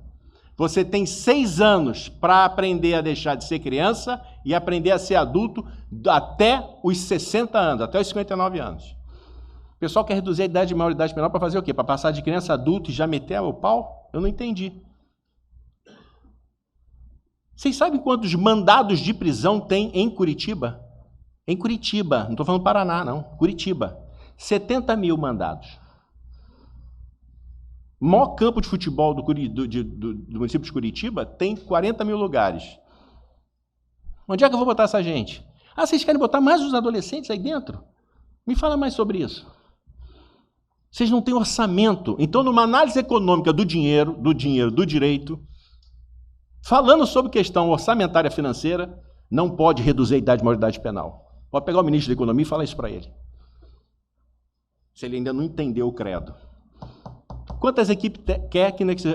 Você tem 6 anos para aprender a deixar de ser criança e aprender a ser adulto até os 60 anos, até os 59 anos. O pessoal quer reduzir a idade de maioridade penal para fazer o quê? Para passar de criança a adulto e já meter o pau? Eu não entendi. Vocês sabem quantos mandados de prisão tem em Curitiba? Em Curitiba, não estou falando Paraná, não. Curitiba. 70 mil mandados. O maior campo de futebol do município de Curitiba tem 40 mil lugares. Onde é que eu vou botar essa gente? Ah, vocês querem botar mais os adolescentes aí dentro? Me fala mais sobre isso. Vocês não têm orçamento. Então, numa análise econômica do dinheiro, do direito, falando sobre questão orçamentária financeira, não pode reduzir a idade de maioridade penal. Pode pegar o ministro da Economia e falar isso para ele. Se ele ainda não entendeu o credo. Quantas equipes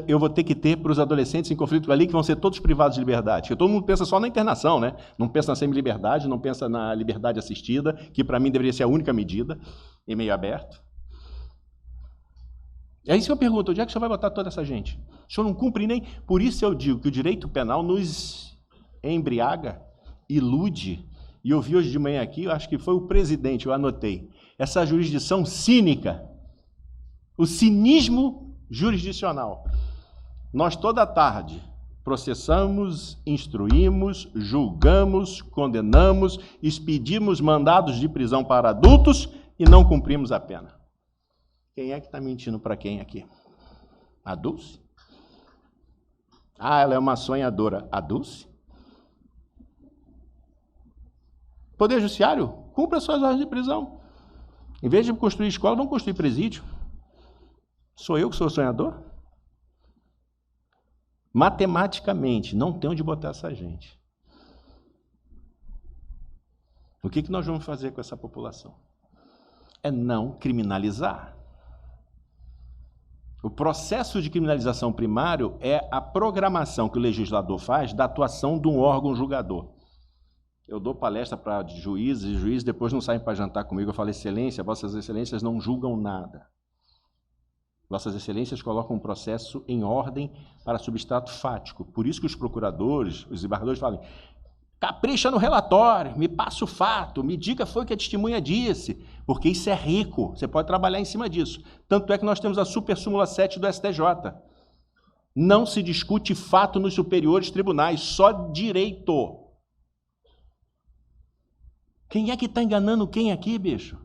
eu vou ter que ter para os adolescentes em conflito ali, que vão ser todos privados de liberdade? Porque todo mundo pensa só na internação, né? Não pensa na semi-liberdade, não pensa na liberdade assistida, que para mim deveria ser a única medida, em meio aberto. É isso que eu pergunto, onde é que o senhor vai botar toda essa gente? O senhor não cumpre nem... Por isso eu digo que o direito penal nos embriaga, ilude. E eu vi hoje de manhã aqui, eu acho que foi o presidente, eu anotei, essa jurisdição cínica, o cinismo jurisdicional. Nós toda tarde processamos, instruímos, julgamos, condenamos, expedimos mandados de prisão para adultos e não cumprimos a pena. Quem é que está mentindo para quem aqui? A Dulce? Ah, ela é uma sonhadora. A Dulce? Poder Judiciário, cumpra as suas ordens de prisão. Em vez de construir escola, vamos construir presídio. Sou eu que sou sonhador? Matematicamente, não tem onde botar essa gente. O que nós vamos fazer com essa população? É não criminalizar. O processo de criminalização primário é a programação que o legislador faz da atuação de um órgão julgador. Eu dou palestra para juízes, e juízes depois não saem para jantar comigo. Eu falo, excelência, vossas excelências não julgam nada. Vossas excelências colocam um processo em ordem para substrato fático. Por isso que os procuradores, os desembargadores falam, capricha no relatório, me passa o fato, me diga foi o que a testemunha disse, porque isso é rico, você pode trabalhar em cima disso. Tanto é que nós temos a supersúmula 7 do STJ. Não se discute fato nos superiores tribunais, só direito. Quem é que está enganando quem aqui, bicho?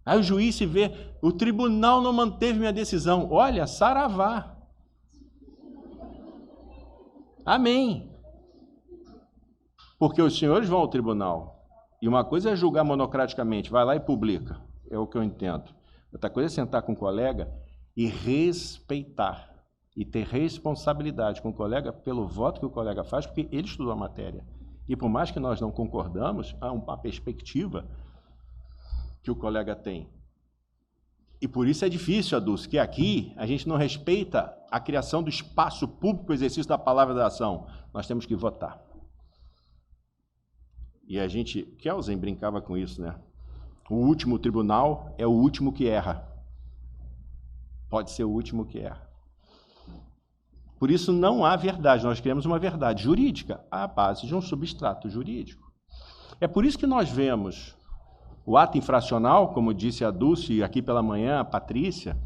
Aí o juiz se vê, o tribunal não manteve minha decisão. Olha, saravá. Amém. Porque os senhores vão ao tribunal. E uma coisa é julgar monocraticamente, vai lá e publica. É o que eu entendo. Outra coisa é sentar com o colega e respeitar. E ter responsabilidade com o colega pelo voto que o colega faz, porque ele estudou a matéria. E por mais que nós não concordamos, há uma perspectiva que o colega tem. E por isso é difícil, Adulce, que aqui a gente não respeita a criação do espaço público, o exercício da palavra da ação. Nós temos que votar. E a gente, Kelsen brincava com isso, né? O último tribunal é o último que erra. Pode ser o último que erra. Por isso não há verdade, nós queremos uma verdade jurídica à base de um substrato jurídico. É por isso que nós vemos o ato infracional, como disse a Dulce aqui pela manhã, a Patrícia,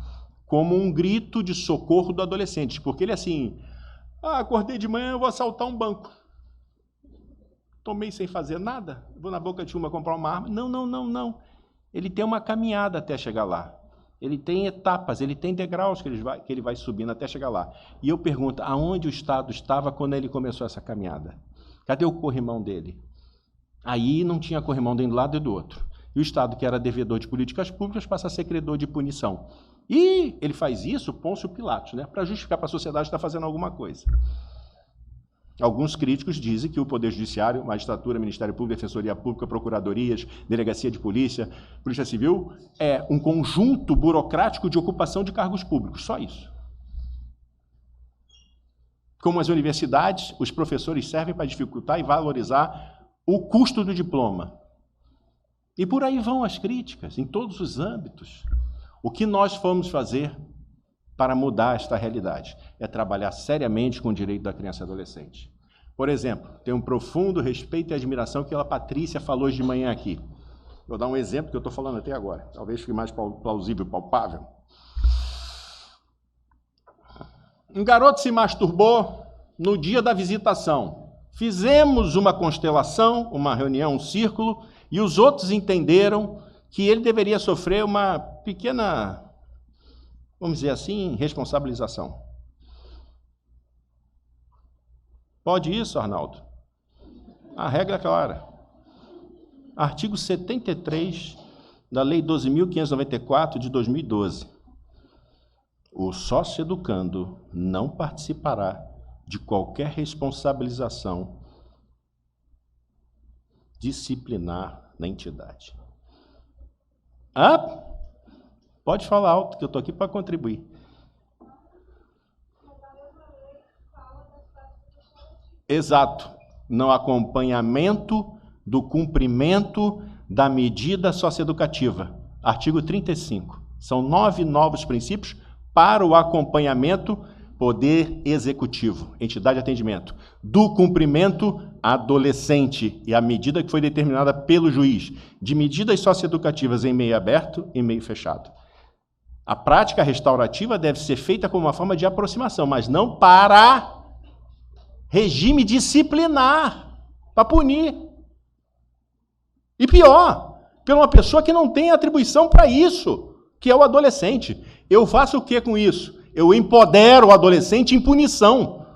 como um grito de socorro do adolescente, porque ele é assim, acordei de manhã, eu vou assaltar um banco. Tomei sem fazer nada, vou na boca de uma comprar uma arma. Não. Ele tem uma caminhada até chegar lá. Ele tem etapas, ele tem degraus que ele vai subindo até chegar lá. E eu pergunto, aonde o Estado estava quando ele começou essa caminhada? Cadê o corrimão dele? Aí não tinha corrimão de um lado e do outro. E o Estado, que era devedor de políticas públicas, passa a ser credor de punição. E ele faz isso, Pôncio Pilatos, né, para justificar para a sociedade que está fazendo alguma coisa. Alguns críticos dizem que o Poder Judiciário, magistratura, Ministério Público, Defensoria Pública, Procuradorias, Delegacia de Polícia, Polícia Civil, é um conjunto burocrático de ocupação de cargos públicos, só isso. Como as universidades, os professores servem para dificultar e valorizar o custo do diploma. E por aí vão as críticas, em todos os âmbitos. O que nós vamos fazer para mudar esta realidade? É trabalhar seriamente com o direito da criança e adolescente. Por exemplo, tenho um profundo respeito e admiração que a Patrícia falou hoje de manhã aqui. Vou dar um exemplo que eu estou falando até agora, talvez fique mais plausível, palpável. Um garoto se masturbou no dia da visitação. Fizemos uma constelação, uma reunião, um círculo, e os outros entenderam que ele deveria sofrer uma pequena, vamos dizer assim, responsabilização. Pode isso, Arnaldo? A regra é clara. Artigo 73 da Lei 12.594 de 2012. O sócio-educando não participará de qualquer responsabilização disciplinar na entidade. Ah, pode falar alto, que eu estou aqui para contribuir. Exato. No acompanhamento do cumprimento da medida socioeducativa. Artigo 35. São 9 novos princípios para o acompanhamento, poder executivo, entidade de atendimento, do cumprimento adolescente e a medida que foi determinada pelo juiz, de medidas socioeducativas em meio aberto e meio fechado. A prática restaurativa deve ser feita como uma forma de aproximação, mas não para regime disciplinar, para punir. E pior, por uma pessoa que não tem atribuição para isso, que é o adolescente. Eu faço o que com isso? Eu empodero o adolescente em punição.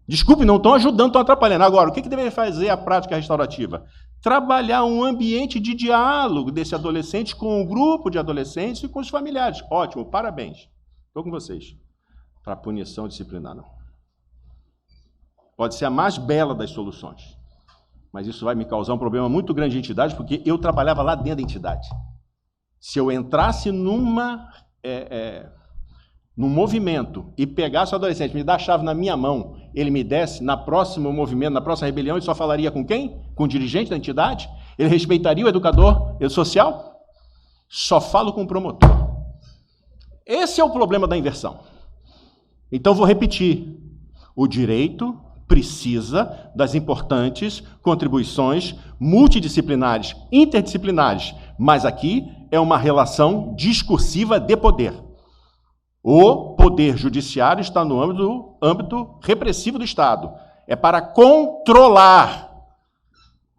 Desculpe, não estão ajudando, estão atrapalhando. Agora, o que deveria fazer a prática restaurativa? Trabalhar um ambiente de diálogo desse adolescente com um grupo de adolescentes e com os familiares. Ótimo, parabéns. Estou com vocês. Para punição disciplinar, não. Pode ser a mais bela das soluções, mas isso vai me causar um problema muito grande de entidade, porque eu trabalhava lá dentro da entidade. Se eu entrasse num movimento e pegasse o adolescente, me dar a chave na minha mão, ele me desse, na próximo movimento, na próxima rebelião, ele só falaria com quem? Com o dirigente da entidade? Ele respeitaria o educador social? Só falo com o promotor. Esse é o problema da inversão. Então, vou repetir. O direito precisa das importantes contribuições multidisciplinares, interdisciplinares, mas aqui é uma relação discursiva de poder. O poder judiciário está no âmbito repressivo do Estado. É para controlar.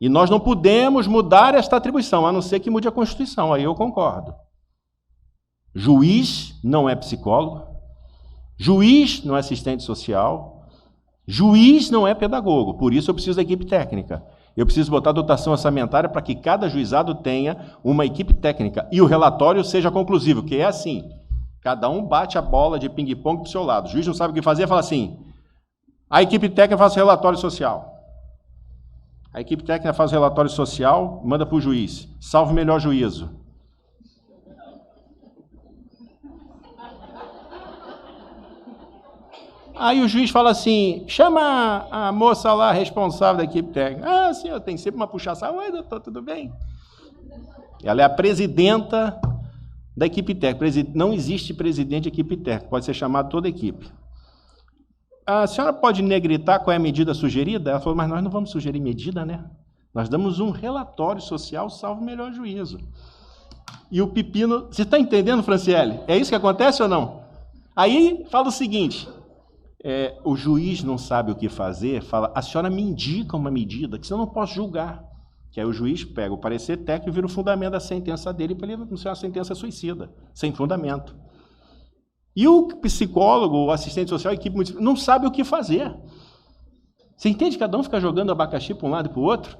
E nós não podemos mudar esta atribuição, a não ser que mude a Constituição. Aí eu concordo. Juiz não é psicólogo. Juiz não é assistente social. Juiz não é pedagogo. Por isso eu preciso da equipe técnica. Eu preciso botar dotação orçamentária para que cada juizado tenha uma equipe técnica. E o relatório seja conclusivo, que é assim. Cada um bate a bola de ping-pong para o seu lado. O juiz não sabe o que fazer, fala assim, a equipe técnica faz o relatório social. A equipe técnica faz o relatório social, manda para o juiz. Salve o melhor juízo. Aí o juiz fala assim, chama a moça lá responsável da equipe técnica. Ah, senhor, tem sempre uma puxa-saco. Oi, doutor, tudo bem? Ela é a presidenta da equipe técnica. Não existe presidente de equipe técnica, pode ser chamado toda a equipe. A senhora pode negritar qual é a medida sugerida? Ela falou, mas nós não vamos sugerir medida, né? Nós damos um relatório social, salvo o melhor juízo. E o pepino... Você está entendendo, Franciele? É isso que acontece ou não? Aí fala o seguinte, o juiz não sabe o que fazer, fala, a senhora me indica uma medida, que senão eu não posso julgar. Que aí o juiz pega o parecer técnico e vira o fundamento da sentença dele para ele não ser uma sentença suicida, sem fundamento. E o psicólogo, o assistente social, a equipe municipal, não sabe o que fazer. Você entende? Cada um fica jogando abacaxi para um lado e para o outro.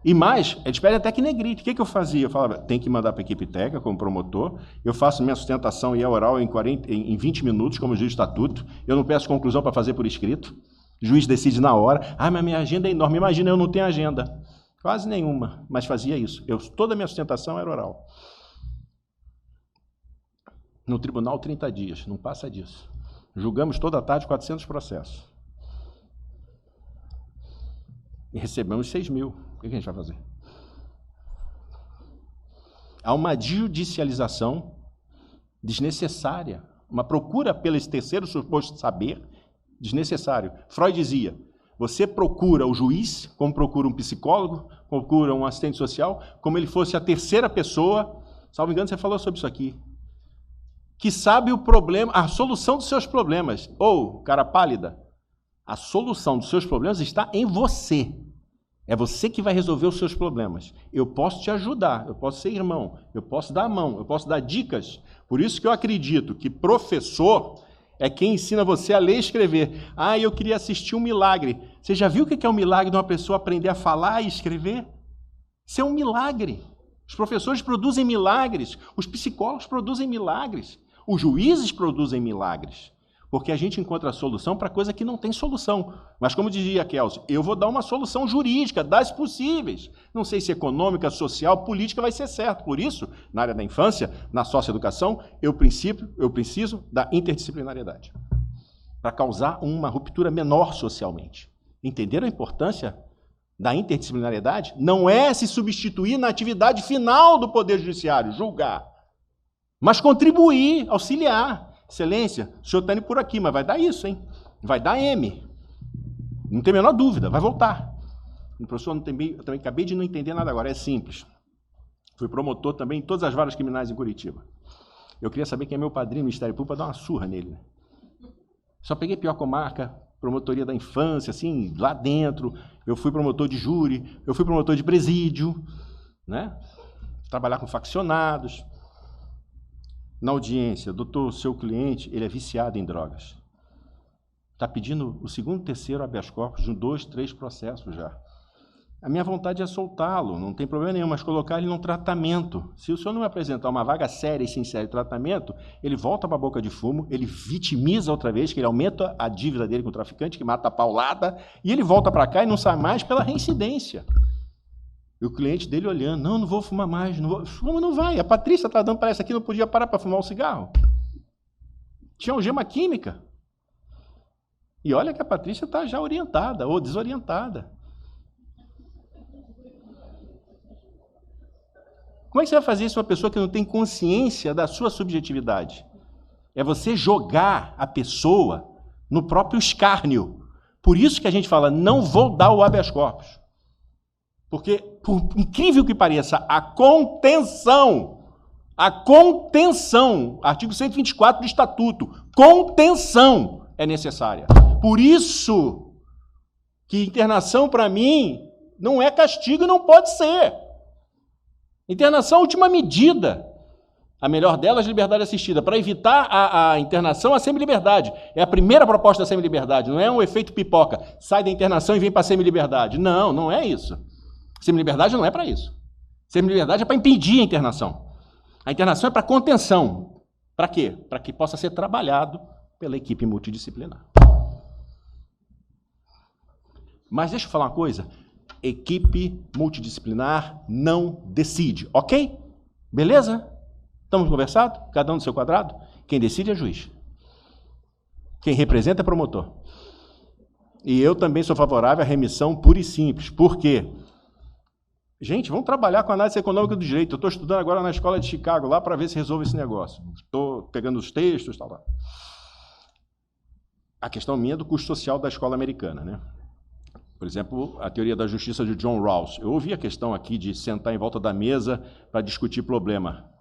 E mais, eles pedem até que negrite. O que eu fazia? Eu falava, tem que mandar para a equipe técnica como promotor, eu faço minha sustentação e a oral em 20 minutos, como diz o estatuto, eu não peço conclusão para fazer por escrito. O juiz decide na hora. Ah, mas minha agenda é enorme. Imagina, eu não tenho agenda. Quase nenhuma, mas fazia isso. Toda a minha sustentação era oral. No tribunal, 30 dias, não passa disso. Julgamos toda a tarde 400 processos. E recebemos 6 mil. O que a gente vai fazer? Há uma judicialização desnecessária, uma procura pelo terceiro suposto saber desnecessário. Freud dizia, você procura o juiz, como procura um psicólogo, procura um assistente social, como ele fosse a terceira pessoa, salvo engano, você falou sobre isso aqui, que sabe o problema, a solução dos seus problemas. Ou, cara pálida, a solução dos seus problemas está em você. É você que vai resolver os seus problemas. Eu posso te ajudar, eu posso ser irmão, eu posso dar a mão, eu posso dar dicas. Por isso que eu acredito que professor é quem ensina você a ler e escrever. Ah, eu queria assistir um milagre. Você já viu o que é um milagre de uma pessoa aprender a falar e escrever? Isso é um milagre. Os professores produzem milagres, os psicólogos produzem milagres, os juízes produzem milagres. Porque a gente encontra a solução para coisa que não tem solução. Mas como dizia Kelsey, eu vou dar uma solução jurídica, das possíveis. Não sei se econômica, social, política vai ser certo. Por isso, na área da infância, na socioeducação, eu preciso da interdisciplinariedade. Para causar uma ruptura menor socialmente. Entenderam a importância da interdisciplinariedade? Não é se substituir na atividade final do Poder Judiciário, julgar. Mas contribuir, auxiliar. Excelência, o senhor está indo por aqui, mas vai dar isso, hein? Vai dar M. Não tem a menor dúvida, vai voltar. O professor, eu também acabei de não entender nada agora, é simples. Fui promotor também em todas as varas criminais em Curitiba. Eu queria saber quem é meu padrinho no Ministério Público para dar uma surra nele. Né? Só peguei pior comarca, promotoria da infância, assim, lá dentro. Eu fui promotor de júri, eu fui promotor de presídio, né? Trabalhar com faccionados. Na audiência, doutor, seu cliente, ele é viciado em drogas. Está pedindo o segundo, terceiro habeas corpus de 2, 3 processos já. A minha vontade é soltá-lo, não tem problema nenhum, mas colocar ele num tratamento. Se o senhor não me apresentar uma vaga séria e sincera de tratamento, ele volta para a boca de fumo, ele vitimiza outra vez, que ele aumenta a dívida dele com o traficante, que mata a paulada, e ele volta para cá e não sai mais pela reincidência. E o cliente dele olhando, não vou fumar mais, não vou. Como não vai? A Patrícia está dando para essa aqui, não podia parar para fumar um cigarro. Tinha algema química. E olha que a Patrícia está já orientada ou desorientada. Como é que você vai fazer isso com uma pessoa que não tem consciência da sua subjetividade? É você jogar a pessoa no próprio escárnio. Por isso que a gente fala, não vou dar o habeas corpus. Porque, por incrível que pareça, a contenção, artigo 124 do Estatuto, contenção é necessária. Por isso que internação, para mim, não é castigo e não pode ser. Internação é a última medida. A melhor delas, liberdade assistida. Para evitar a internação, a semi-liberdade. É a primeira proposta da semi-liberdade, não é um efeito pipoca. Sai da internação e vem para a semi-liberdade. Não, não é isso. Semi-liberdade não é para isso. Semi-liberdade é para impedir a internação. A internação é para contenção. Para quê? Para que possa ser trabalhado pela equipe multidisciplinar. Mas deixa eu falar uma coisa. Equipe multidisciplinar não decide, ok? Beleza? Estamos conversados? Cada um no seu quadrado? Quem decide é juiz. Quem representa é promotor. E eu também sou favorável à remissão pura e simples. Por quê? Gente, vamos trabalhar com a análise econômica do direito. Eu estou estudando agora na escola de Chicago, lá para ver se resolve esse negócio. Estou pegando os textos, tal. A questão minha é do custo social da escola americana, né? Por exemplo, a teoria da justiça de John Rawls. Eu ouvi a questão aqui de sentar em volta da mesa para discutir problema,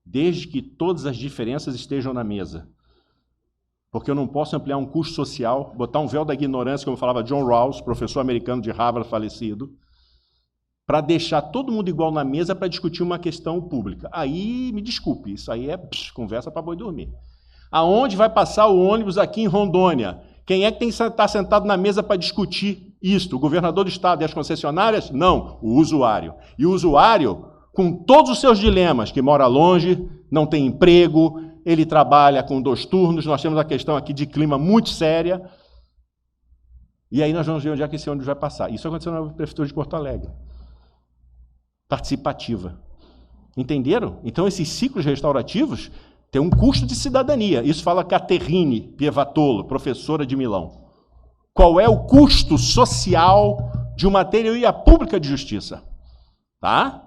desde que todas as diferenças estejam na mesa. Porque eu não posso ampliar um custo social, botar um véu da ignorância, como falava John Rawls, professor americano de Harvard falecido, para deixar todo mundo igual na mesa para discutir uma questão pública. Aí, me desculpe, isso aí é conversa para boi dormir. Aonde vai passar o ônibus aqui em Rondônia? Quem é que tem que estar sentado na mesa para discutir isto? O governador do estado e as concessionárias? Não, o usuário. E o usuário, com todos os seus dilemas, que mora longe, não tem emprego, ele trabalha com 2 turnos, nós temos a questão aqui de clima muito séria. E aí nós vamos ver onde é que esse ônibus vai passar. Isso aconteceu na Prefeitura de Porto Alegre. Participativa. Entenderam? Então, esses ciclos restaurativos têm um custo de cidadania. Isso fala Caterine Pievatolo, professora de Milão. Qual é o custo social de uma teoria pública de justiça? Tá?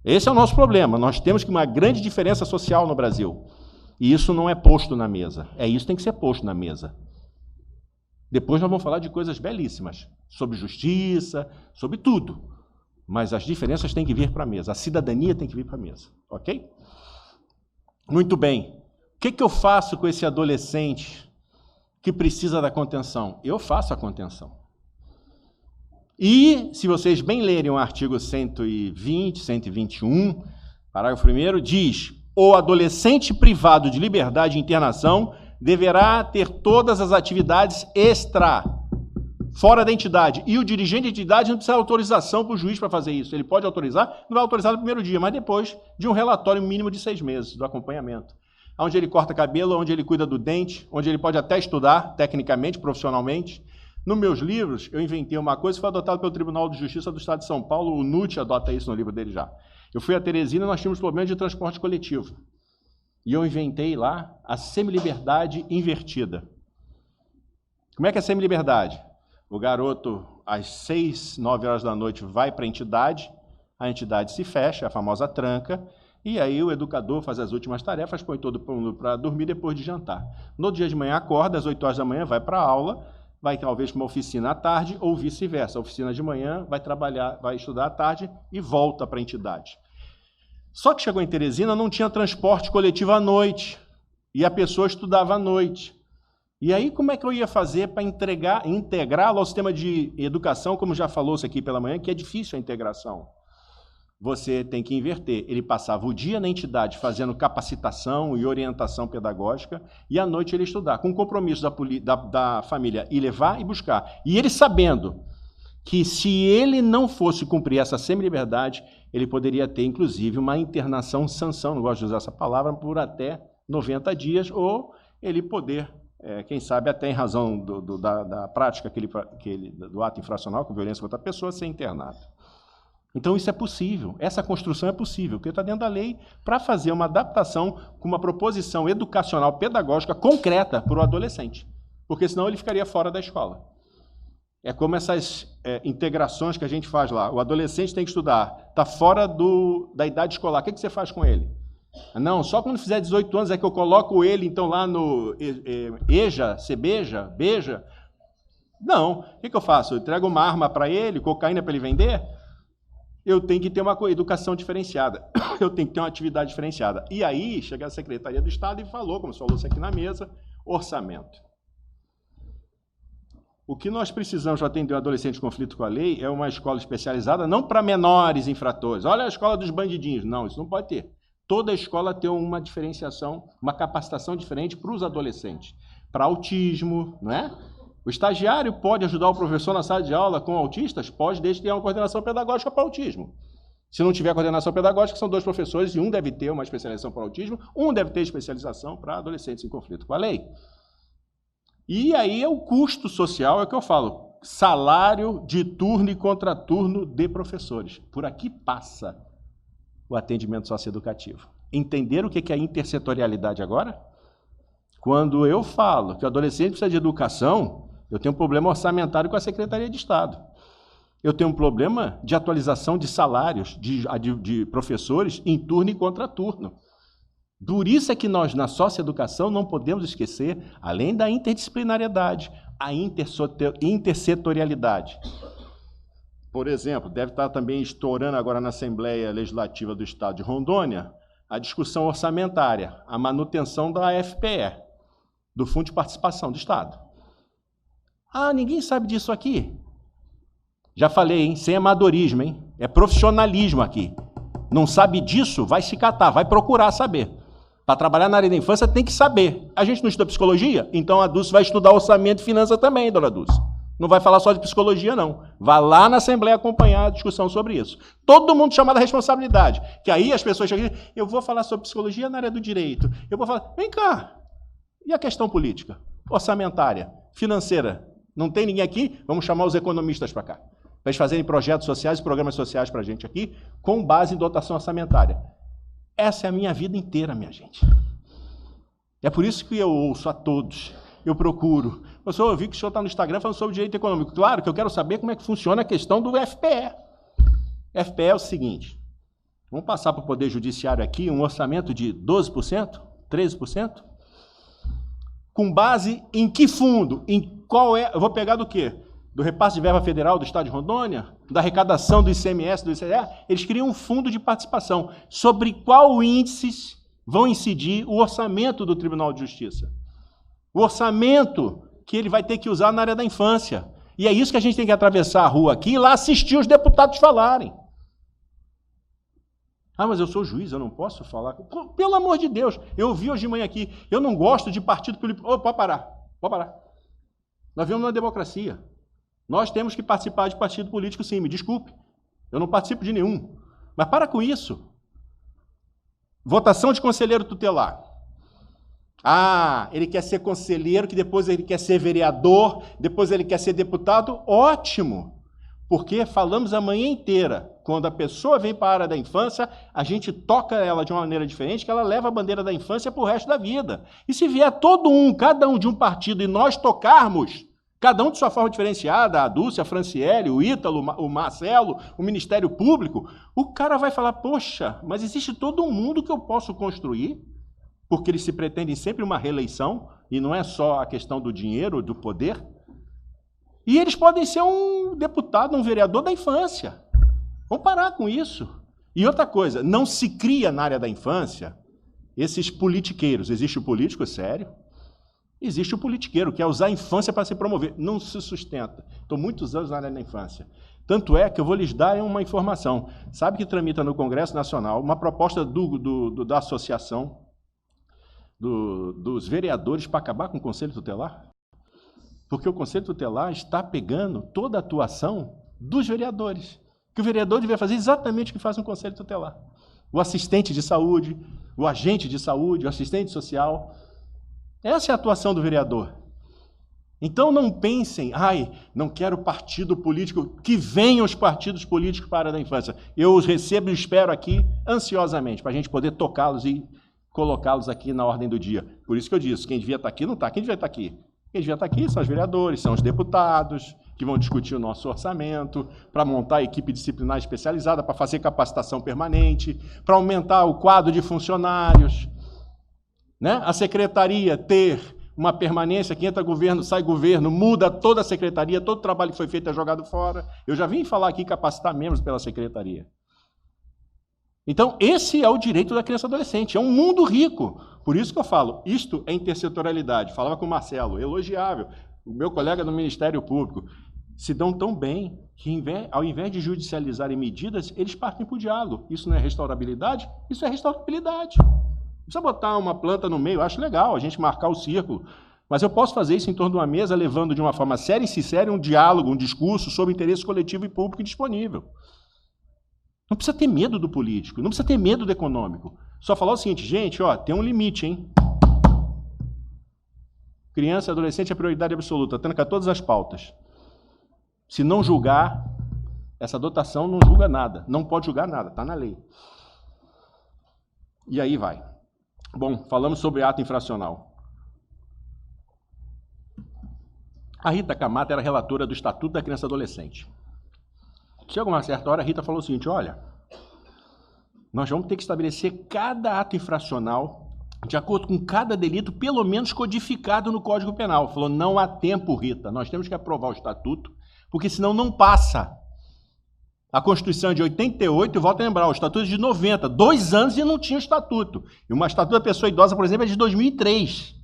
Esse é o nosso problema. Nós temos uma grande diferença social no Brasil. E isso não é posto na mesa. Isso tem que ser posto na mesa. Depois nós vamos falar de coisas belíssimas, sobre justiça, sobre tudo. Mas as diferenças têm que vir para a mesa. A cidadania tem que vir para a mesa. Ok? Muito bem. O que eu faço com esse adolescente que precisa da contenção? Eu faço a contenção. E, se vocês bem lerem o artigo 120, 121, parágrafo 1º, diz: o adolescente privado de liberdade e internação deverá ter todas as atividades fora da entidade. E o dirigente da entidade não precisa de autorização para o juiz para fazer isso. Ele pode autorizar, não vai autorizar no primeiro dia, mas depois de um relatório mínimo de 6 meses do acompanhamento. Onde ele corta cabelo, onde ele cuida do dente, onde ele pode até estudar, tecnicamente, profissionalmente. Nos meus livros, eu inventei uma coisa que foi adotada pelo Tribunal de Justiça do Estado de São Paulo, o NUT adota isso no livro dele já. Eu fui a Teresina e nós tínhamos problemas de transporte coletivo. E eu inventei lá a semiliberdade invertida. Como é que é a semiliberdade? O garoto, às 6, 9 horas da noite, vai para a entidade se fecha, a famosa tranca, e aí o educador faz as últimas tarefas, põe todo mundo para dormir depois de jantar. No dia de manhã acorda, às 8 horas da manhã, vai para a aula, vai talvez para uma oficina à tarde, ou vice-versa. A oficina de manhã vai trabalhar, vai estudar à tarde e volta para a entidade. Só que chegou em Teresina, não tinha transporte coletivo à noite, e a pessoa estudava à noite. E aí, como é que eu ia fazer para integrá-lo ao sistema de educação, como já falou-se aqui pela manhã, que é difícil a integração? Você tem que inverter. Ele passava o dia na entidade fazendo capacitação e orientação pedagógica, e à noite ele estudar, com compromisso da família ir levar e buscar. E ele sabendo que se ele não fosse cumprir essa semiliberdade, ele poderia ter, inclusive, uma internação sanção, não gosto de usar essa palavra, por até 90 dias, ou ele poder, quem sabe, até em razão da prática do ato infracional com violência contra a pessoa, ser internado. Então isso é possível, essa construção é possível, porque está dentro da lei para fazer uma adaptação com uma proposição educacional pedagógica concreta para o adolescente, porque senão ele ficaria fora da escola. É como essas integrações que a gente faz lá. O adolescente tem que estudar, está fora da idade escolar. O que você faz com ele? Não, só quando fizer 18 anos é que eu coloco ele, então, lá no EJA, beija. Não. O que eu faço? Eu entrego uma arma para ele, cocaína para ele vender? Eu tenho que ter uma educação diferenciada. Eu tenho que ter uma atividade diferenciada. E aí, chega a Secretaria do Estado e falou, como se falou aqui na mesa, orçamento. O que nós precisamos para atender um adolescente em conflito com a lei é uma escola especializada, não para menores infratores. Olha a escola dos bandidinhos. Não, isso não pode ter. Toda escola tem uma diferenciação, uma capacitação diferente para os adolescentes. Para autismo, não é? O estagiário pode ajudar o professor na sala de aula com autistas? Pode, desde que tenha uma coordenação pedagógica para autismo. Se não tiver coordenação pedagógica, são 2 professores e um deve ter uma especialização para autismo, um deve ter especialização para adolescentes em conflito com a lei. E aí é o custo social, é o que eu falo, salário de turno e contraturno de professores. Por aqui passa o atendimento socioeducativo. Entenderam o que é a intersetorialidade agora? Quando eu falo que o adolescente precisa de educação, eu tenho um problema orçamentário com a Secretaria de Estado. Eu tenho um problema de atualização de salários de professores em turno e contraturno. Por isso é que nós, na socioeducação, não podemos esquecer, além da interdisciplinariedade, a intersetorialidade. Por exemplo, deve estar também estourando agora na Assembleia Legislativa do Estado de Rondônia a discussão orçamentária, a manutenção da FPE, do Fundo de Participação do Estado. Ah, ninguém sabe disso aqui? Já falei, hein? Sem amadorismo, hein? É profissionalismo aqui. Não sabe disso? Vai se catar, vai procurar saber. Para trabalhar na área da infância tem que saber. A gente não estuda psicologia? Então a Dulce vai estudar orçamento e finanças também, dona Dulce. Não vai falar só de psicologia, não. Vá lá na Assembleia acompanhar a discussão sobre isso. Todo mundo chamado a responsabilidade. Que aí as pessoas chegam e dizem, eu vou falar sobre psicologia na área do direito. Eu vou falar, vem cá, e a questão política, orçamentária, financeira Não tem ninguém aqui? Vamos chamar os economistas para cá, para eles fazerem projetos sociais e programas sociais para a gente aqui, com base em dotação orçamentária. Essa é a minha vida inteira, minha gente. É por isso que eu ouço a todos, eu procuro. Professor, eu vi que o senhor está no Instagram falando sobre direito econômico. Claro que eu quero saber como é que funciona a questão do FPE. FPE é o seguinte, vamos passar para o Poder Judiciário aqui um orçamento de 12%, 13%? Com base em que fundo? Em qual é? Eu vou pegar do quê? Do repasse de verba federal do Estado de Rondônia? Da arrecadação do ICMS, do ICE? Eles criam um fundo de participação. Sobre qual índices vão incidir o orçamento do Tribunal de Justiça? O orçamento que ele vai ter que usar na área da infância. E é isso que a gente tem que atravessar a rua aqui e lá assistir os deputados falarem. Ah, mas eu sou juiz, eu não posso falar. Pelo amor de Deus, eu ouvi hoje de manhã aqui, eu não gosto de partido político. Oh, pode parar. Nós vivemos numa democracia. Nós temos que participar de partido político, sim, me desculpe. Eu não participo de nenhum. Mas para com isso. Votação de conselheiro tutelar. Ah, ele quer ser conselheiro, que depois ele quer ser vereador, depois ele quer ser deputado. Ótimo! Porque falamos a manhã inteira, quando a pessoa vem para a área da infância, a gente toca ela de uma maneira diferente, que ela leva a bandeira da infância para o resto da vida. E se vier cada um de um partido, e nós tocarmos, cada um de sua forma diferenciada, a Dulce, a Franciele, o Ítalo, o Marcelo, o Ministério Público, o cara vai falar, poxa, mas existe todo um mundo que eu posso construir, porque eles se pretendem sempre uma reeleição, e não é só a questão do dinheiro, do poder. E eles podem ser um deputado, um vereador da infância. Vamos parar com isso. E outra coisa, não se cria na área da infância esses politiqueiros. Existe o político sério, existe o politiqueiro, que é usar a infância para se promover. Não se sustenta. Estou muitos anos na área da infância. Tanto é que eu vou lhes dar uma informação. Sabe que tramita no Congresso Nacional uma proposta da associação dos vereadores para acabar com o Conselho Tutelar? Porque o Conselho Tutelar está pegando toda a atuação dos vereadores. Que o vereador devia fazer exatamente o que faz um Conselho Tutelar. O assistente de saúde, o agente de saúde, o assistente social. Essa é a atuação do vereador. Então não pensem, não quero partido político, que venham os partidos políticos para a área da infância. Eu os recebo e espero aqui ansiosamente, para a gente poder tocá-los e colocá-los aqui na ordem do dia. Por isso que eu disse, quem devia estar aqui não está. Quem devia estar aqui? Quem devia estar aqui são os vereadores, são os deputados, que vão discutir o nosso orçamento, para montar a equipe disciplinar especializada, para fazer capacitação permanente, para aumentar o quadro de funcionários, né? A secretaria ter uma permanência, que entra governo, sai governo, muda toda a secretaria, todo o trabalho que foi feito é jogado fora. Eu já vim falar aqui capacitar membros pela secretaria. Então, esse é o direito da criança e adolescente, é um mundo rico. Por isso que eu falo, isto é intersetorialidade. Falava com o Marcelo, elogiável, o meu colega do Ministério Público, se dão tão bem que, ao invés de judicializarem medidas, eles partem para o diálogo. Isso não é restaurabilidade? Isso é restaurabilidade. Não precisa botar uma planta no meio, eu acho legal a gente marcar o círculo, mas eu posso fazer isso em torno de uma mesa, levando de uma forma séria e sincera um diálogo, um discurso sobre interesse coletivo e público disponível. Não precisa ter medo do político, não precisa ter medo do econômico. Só falar o seguinte, gente, tem um limite, hein? Criança e adolescente é prioridade absoluta, tranca todas as pautas. Se não julgar, essa dotação não julga nada, não pode julgar nada, está na lei. E aí vai. Bom, falamos sobre ato infracional. A Rita Camata era relatora do Estatuto da Criança e Adolescente. Chega uma certa hora, a Rita falou o seguinte, olha, nós vamos ter que estabelecer cada ato infracional de acordo com cada delito, pelo menos codificado no Código Penal. Falou, não há tempo, Rita, nós temos que aprovar o Estatuto, porque senão não passa. A Constituição é de 88, eu volto a lembrar, o Estatuto é de 90, 2 anos e não tinha o Estatuto. E uma Estatuto da Pessoa Idosa, por exemplo, é de 2003.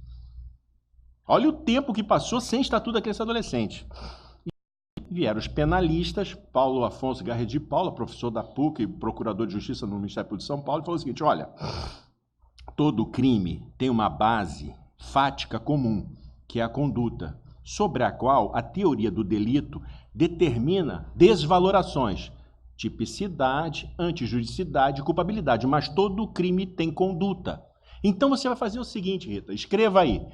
Olha o tempo que passou sem Estatuto da Criança e Adolescente. Vieram os penalistas, Paulo Afonso Garret de Paula, professor da PUC e procurador de Justiça no Ministério Público de São Paulo, e falou o seguinte, olha, todo crime tem uma base fática comum, que é a conduta, sobre a qual a teoria do delito determina desvalorações, tipicidade, antijudicidade e culpabilidade, mas todo crime tem conduta. Então você vai fazer o seguinte, Rita, escreva aí,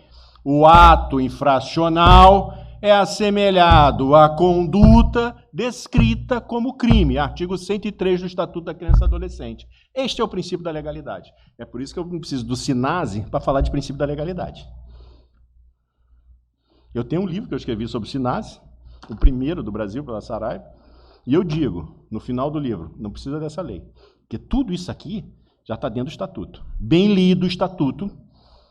o ato infracional é assemelhado à conduta descrita como crime, artigo 103 do Estatuto da Criança e Adolescente. Este é o princípio da legalidade. É por isso que eu não preciso do SINASE para falar de princípio da legalidade. Eu tenho um livro que eu escrevi sobre o SINASE, o primeiro do Brasil, pela Saraiva, e eu digo, no final do livro, não precisa dessa lei, porque tudo isso aqui já está dentro do Estatuto. Bem lido o Estatuto,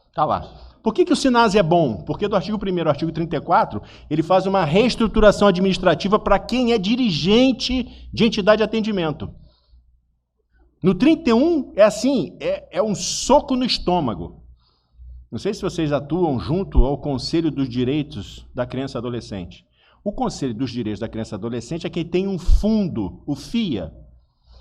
está lá. Por que o SINASE é bom? Porque do artigo 1º ao artigo 34, ele faz uma reestruturação administrativa para quem é dirigente de entidade de atendimento. No 31, é assim, é um soco no estômago. Não sei se vocês atuam junto ao Conselho dos Direitos da Criança e Adolescente. O Conselho dos Direitos da Criança e Adolescente é quem tem um fundo, o FIA.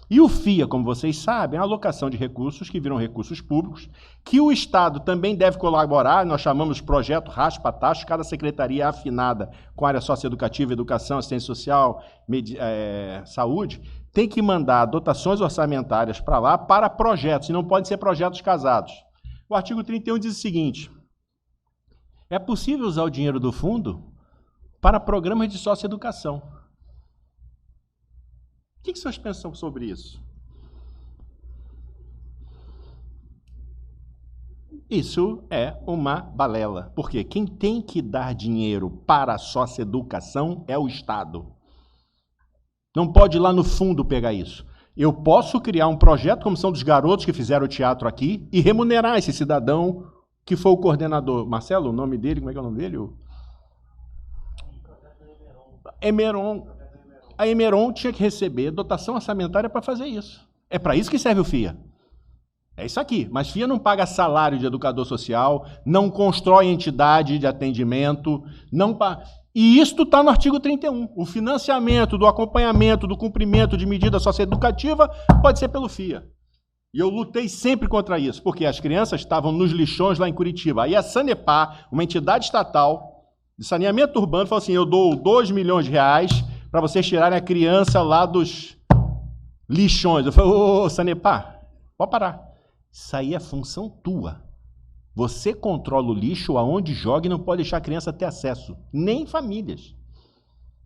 E o FIA, como vocês sabem, é a alocação de recursos que viram recursos públicos, que o Estado também deve colaborar, nós chamamos de projeto raspa-tacho, cada secretaria afinada com a área socioeducativa, educação, assistência social, saúde, tem que mandar dotações orçamentárias para lá para projetos, e não podem ser projetos casados. O artigo 31 diz o seguinte: é possível usar o dinheiro do fundo para programas de socioeducação. O que vocês pensam sobre isso? Isso é uma balela, porque quem tem que dar dinheiro para a socioeducação é o Estado. Não pode ir lá no fundo pegar isso. Eu posso criar um projeto, como são dos garotos que fizeram o teatro aqui, e remunerar esse cidadão que foi o coordenador. Marcelo, o nome dele, como é que é o nome dele? Emeron. A Emeron tinha que receber dotação orçamentária para fazer isso. É para isso que serve o FIA. É isso aqui. Mas FIA não paga salário de educador social, não constrói entidade de atendimento, não paga. E isto está no artigo 31. O financiamento do acompanhamento, do cumprimento de medida socioeducativa pode ser pelo FIA. E eu lutei sempre contra isso, porque as crianças estavam nos lixões lá em Curitiba. Aí a Sanepar, uma entidade estatal de saneamento urbano, falou assim: eu dou 2 milhões de reais para vocês tirarem a criança lá dos lixões. Eu falei: ô, Sanepar, pode parar. Isso aí é função tua. Você controla o lixo aonde joga e não pode deixar a criança ter acesso, nem famílias.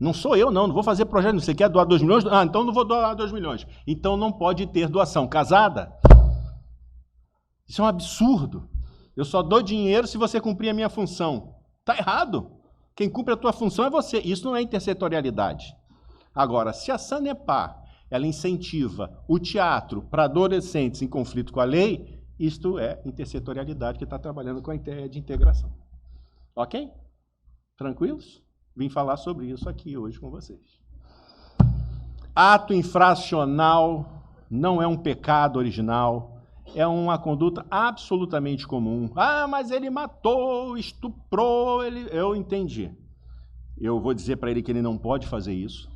Não sou eu, não vou fazer projeto. Você quer doar 2 milhões? Ah, então não vou doar 2 milhões. Então não pode ter doação. Casada? Isso é um absurdo. Eu só dou dinheiro se você cumprir a minha função. Está errado. Quem cumpre a tua função é você. Isso não é intersetorialidade. Agora, se a Sanepar ela incentiva o teatro para adolescentes em conflito com a lei, isto é intersetorialidade, que está trabalhando com a ideia de integração. Ok? Tranquilos? Vim falar sobre isso aqui hoje com vocês. Ato infracional não é um pecado original, é uma conduta absolutamente comum. Ah, mas ele matou, estuprou, eu entendi. Eu vou dizer para ele que ele não pode fazer isso.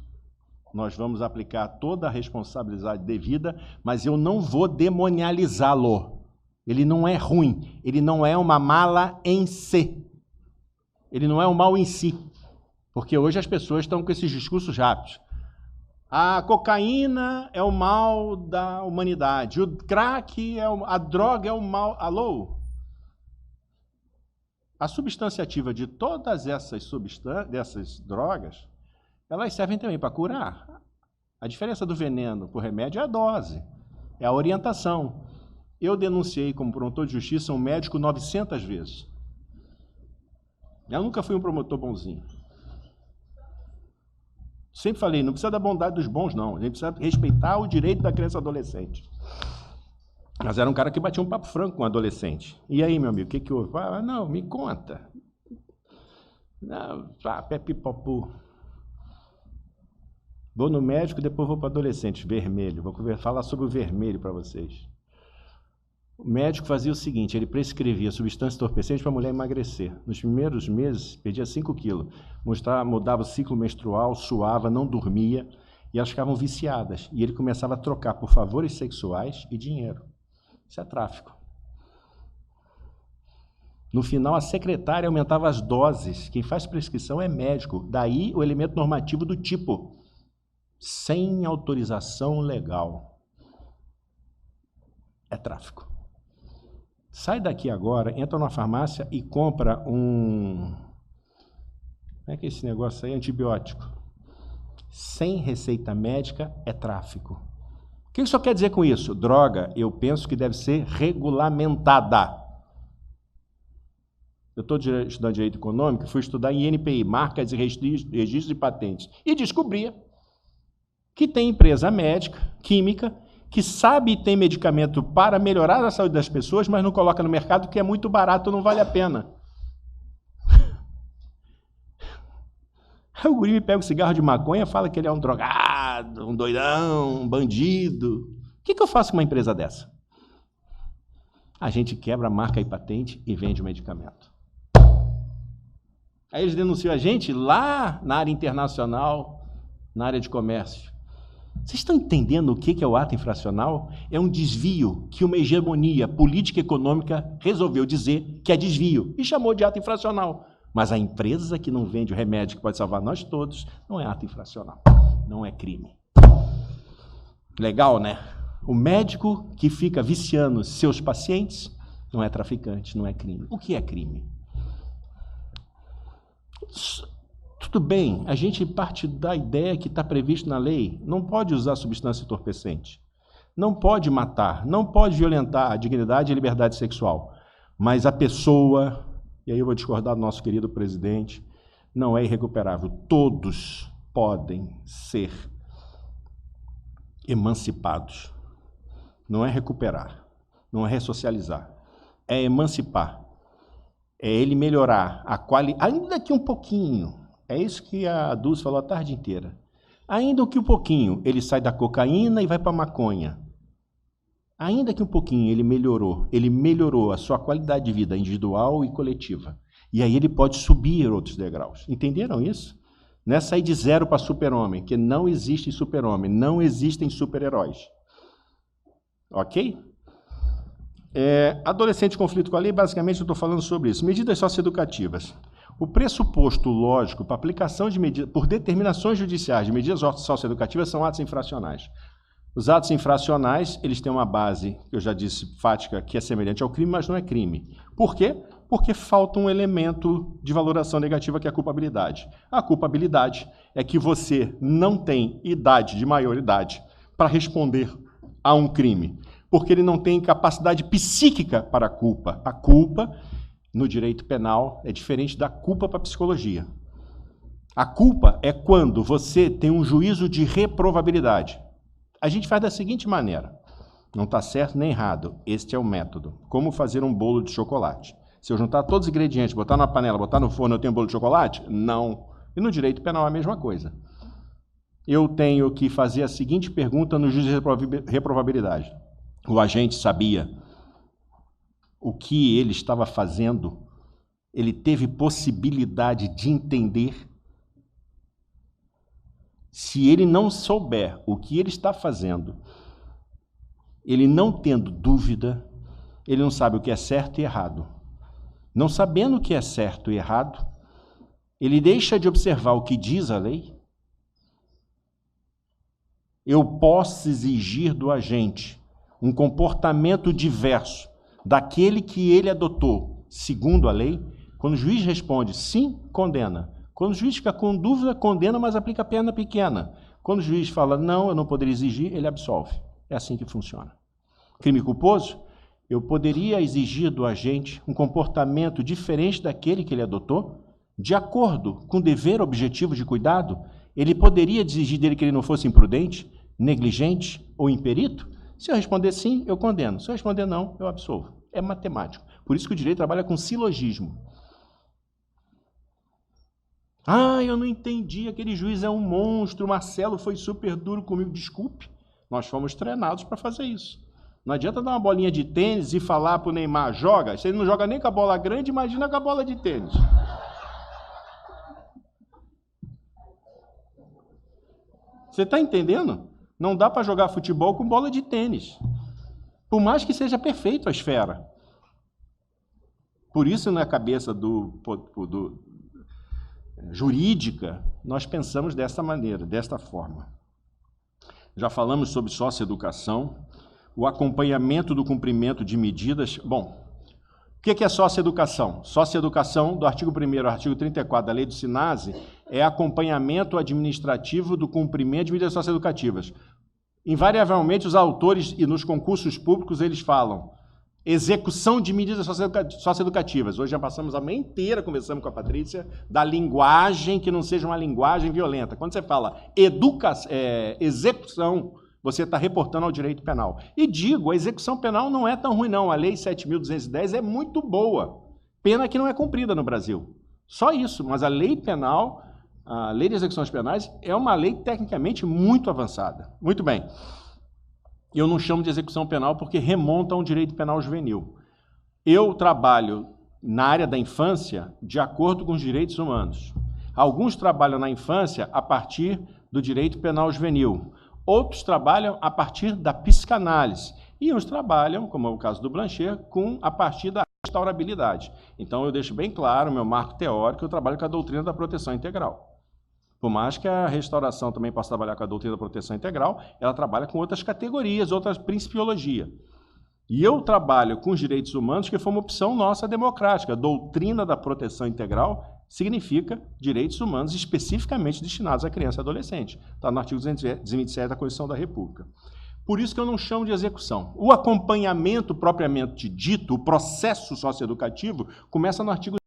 Nós vamos aplicar toda a responsabilidade devida, mas eu não vou demonializá-lo. Ele não é ruim, ele não é uma mala em si. Ele não é um mal em si. Porque hoje as pessoas estão com esses discursos rápidos. A cocaína é o mal da humanidade, o crack, a droga é o mal... Alô? A substância ativa de todas dessas drogas, elas servem também para curar. A diferença do veneno para o remédio é a dose, é a orientação. Eu denunciei como promotor de justiça um médico 900 vezes. Eu nunca fui um promotor bonzinho. Sempre falei, não precisa da bondade dos bons, não. A gente precisa respeitar o direito da criança e adolescente. Mas era um cara que batia um papo franco com um adolescente. E aí, meu amigo, o que houve? Ah, não, me conta. Não, pepipopu. Vou no médico, depois vou para adolescente, vermelho. Vou falar sobre o vermelho para vocês. O médico fazia o seguinte, ele prescrevia substância entorpecente para a mulher emagrecer. Nos primeiros meses, perdia 5 quilos. Mudava o ciclo menstrual, suava, não dormia, e elas ficavam viciadas. E ele começava a trocar por favores sexuais e dinheiro. Isso é tráfico. No final, a secretária aumentava as doses. Quem faz prescrição é médico. Daí o elemento normativo do tipo, sem autorização legal. É tráfico. Sai daqui agora, entra numa farmácia e compra Como é que é esse negócio aí? Antibiótico. Sem receita médica é tráfico. O que isso quer dizer com isso? Droga, eu penso que deve ser regulamentada. Eu estou estudando Direito Econômico, fui estudar em INPI, Marcas e Registros de Patentes, e descobri que tem empresa médica, química, que sabe e tem medicamento para melhorar a saúde das pessoas, mas não coloca no mercado porque é muito barato, não vale a pena. Aí o guri me pega um cigarro de maconha e fala que ele é um drogado, um doidão, um bandido. O que eu faço com uma empresa dessa? A gente quebra a marca e patente e vende o medicamento. Aí eles denunciam a gente lá na área internacional, na área de comércio. Vocês estão entendendo o que é o ato infracional? É um desvio que uma hegemonia política e econômica resolveu dizer que é desvio e chamou de ato infracional. Mas a empresa que não vende o remédio que pode salvar nós todos não é ato infracional, não é crime. Legal, né? O médico que fica viciando seus pacientes não é traficante, não é crime. O que é crime? Tudo bem, a gente parte da ideia que está previsto na lei, não pode usar substância entorpecente, não pode matar, não pode violentar a dignidade e a liberdade sexual, mas a pessoa, e aí eu vou discordar do nosso querido presidente, não é irrecuperável. Todos podem ser emancipados. Não é recuperar, não é ressocializar, é emancipar. É ele melhorar a qualidade, ainda que um pouquinho. É isso que a Dulce falou a tarde inteira. Ainda que um pouquinho, ele sai da cocaína e vai para a maconha. Ainda que um pouquinho ele melhorou a sua qualidade de vida individual e coletiva. E aí ele pode subir outros degraus. Entenderam isso? Não é sair de zero para super-homem, que não existe super-homem, não existem super-heróis. Ok? Adolescente em conflito com a lei, basicamente eu estou falando sobre isso. Medidas socioeducativas. O pressuposto lógico para aplicação de medidas, por determinações judiciais de medidas socioeducativas são atos infracionais. Os atos infracionais, eles têm uma base, que eu já disse, fática, que é semelhante ao crime, mas não é crime. Por quê? Porque falta um elemento de valoração negativa, que é a culpabilidade. A culpabilidade é que você não tem idade de maioridade para responder a um crime, porque ele não tem capacidade psíquica para a culpa. A culpa, no direito penal, é diferente da culpa para a psicologia. A culpa é quando você tem um juízo de reprovabilidade. A gente faz da seguinte maneira, não está certo nem errado, este é o método. Como fazer um bolo de chocolate. Se eu juntar todos os ingredientes, botar na panela, botar no forno, eu tenho um bolo de chocolate? Não. E no direito penal é a mesma coisa. Eu tenho que fazer a seguinte pergunta no juízo de reprovabilidade. O agente sabia o que ele estava fazendo? Ele teve possibilidade de entender? Se ele não souber o que ele está fazendo, ele não tendo dúvida, ele não sabe o que é certo e errado. Não sabendo o que é certo e errado, ele deixa de observar o que diz a lei. Eu posso exigir do agente um comportamento diverso daquele que ele adotou, segundo a lei. Quando o juiz responde sim, condena. Quando o juiz fica com dúvida, condena, mas aplica a pena pequena. Quando o juiz fala não, eu não poderia exigir, ele absolve. É assim que funciona. Crime culposo, eu poderia exigir do agente um comportamento diferente daquele que ele adotou, de acordo com o dever objetivo de cuidado. Ele poderia exigir dele que ele não fosse imprudente, negligente ou imperito? Se eu responder sim, eu condeno. Se eu responder não, eu absolvo. É matemático. Por isso que o direito trabalha com silogismo. Ah, eu não entendi, aquele juiz é um monstro, o Marcelo foi super duro comigo. Desculpe, nós fomos treinados para fazer isso. Não adianta dar uma bolinha de tênis e falar para o Neymar, joga. Se ele não joga nem com a bola grande, imagina com a bola de tênis. Você está entendendo? Não dá para jogar futebol com bola de tênis. Por mais que seja perfeito a esfera. Por isso, na cabeça jurídica, nós pensamos dessa maneira, desta forma. Já falamos sobre socioeducação, o acompanhamento do cumprimento de medidas. Bom, O que é socioeducação? Socioeducação, do artigo 1º ao artigo 34 da Lei do SINASE, é acompanhamento administrativo do cumprimento de medidas socioeducativas. Invariavelmente, os autores e nos concursos públicos, eles falam execução de medidas socioeducativas. Hoje já passamos a manhã inteira conversando com a Patrícia da linguagem que não seja uma linguagem violenta. Quando você fala execução, você está reportando ao direito penal. E digo, a execução penal não é tão ruim, não. A Lei 7.210 é muito boa. Pena que não é cumprida no Brasil. Só isso. Mas a lei penal, a Lei de Execuções Penais, é uma lei tecnicamente muito avançada. Muito bem. Eu não chamo de execução penal porque remonta a um direito penal juvenil. Eu trabalho na área da infância de acordo com os direitos humanos. Alguns trabalham na infância a partir do direito penal juvenil. Outros trabalham a partir da psicanálise. E uns trabalham, como é o caso do Blanchet, a partir da restaurabilidade. Então, eu deixo bem claro o meu marco teórico, eu trabalho com a doutrina da proteção integral. Por mais que a restauração também possa trabalhar com a doutrina da proteção integral, ela trabalha com outras categorias, outras principiologia. E eu trabalho com os direitos humanos, que foi uma opção nossa democrática. A doutrina da proteção integral significa direitos humanos especificamente destinados à criança e adolescente. Está no artigo 227 da Constituição da República. Por isso que eu não chamo de execução. O acompanhamento propriamente dito, o processo socioeducativo, começa no artigo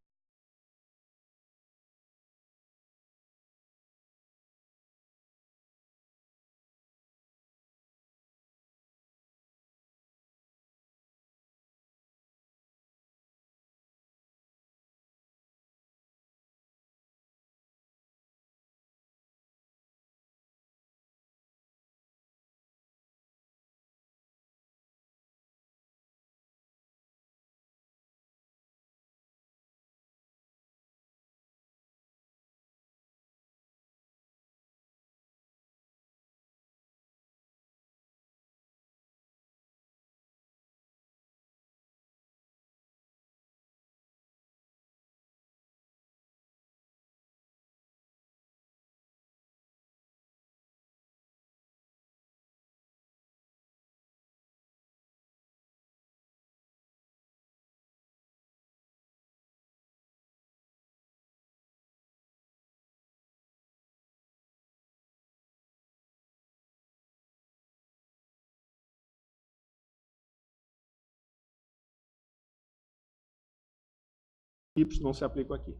não se aplicam aqui.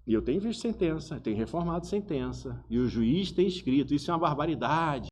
E eu tenho visto sentença, tenho reformado sentença, e o juiz tem escrito, isso é uma barbaridade.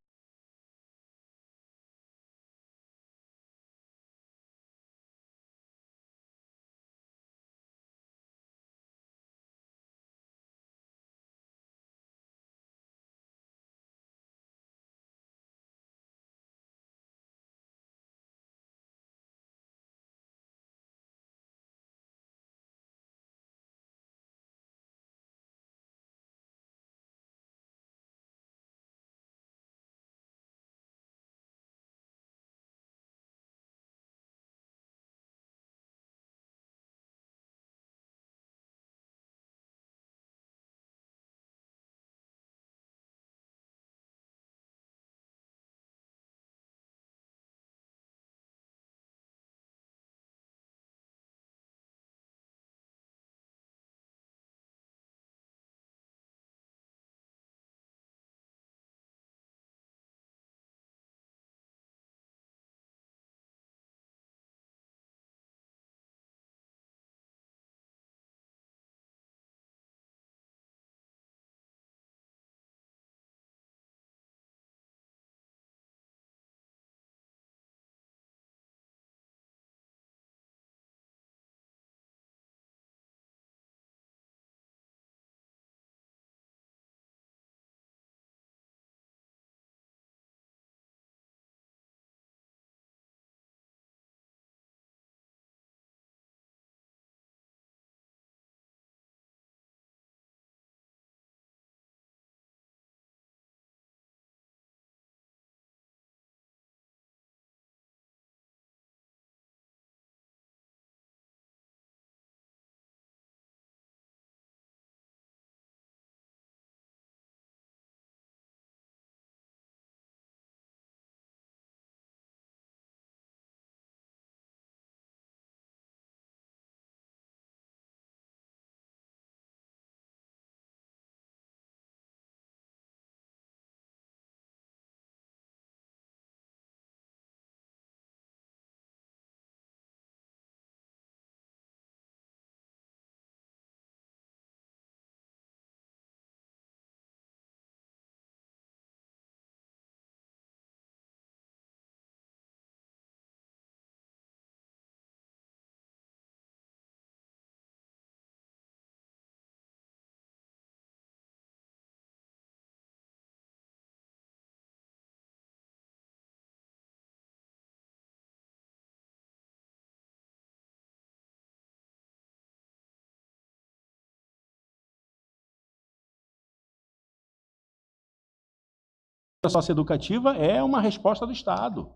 socioeducativa é uma resposta do Estado.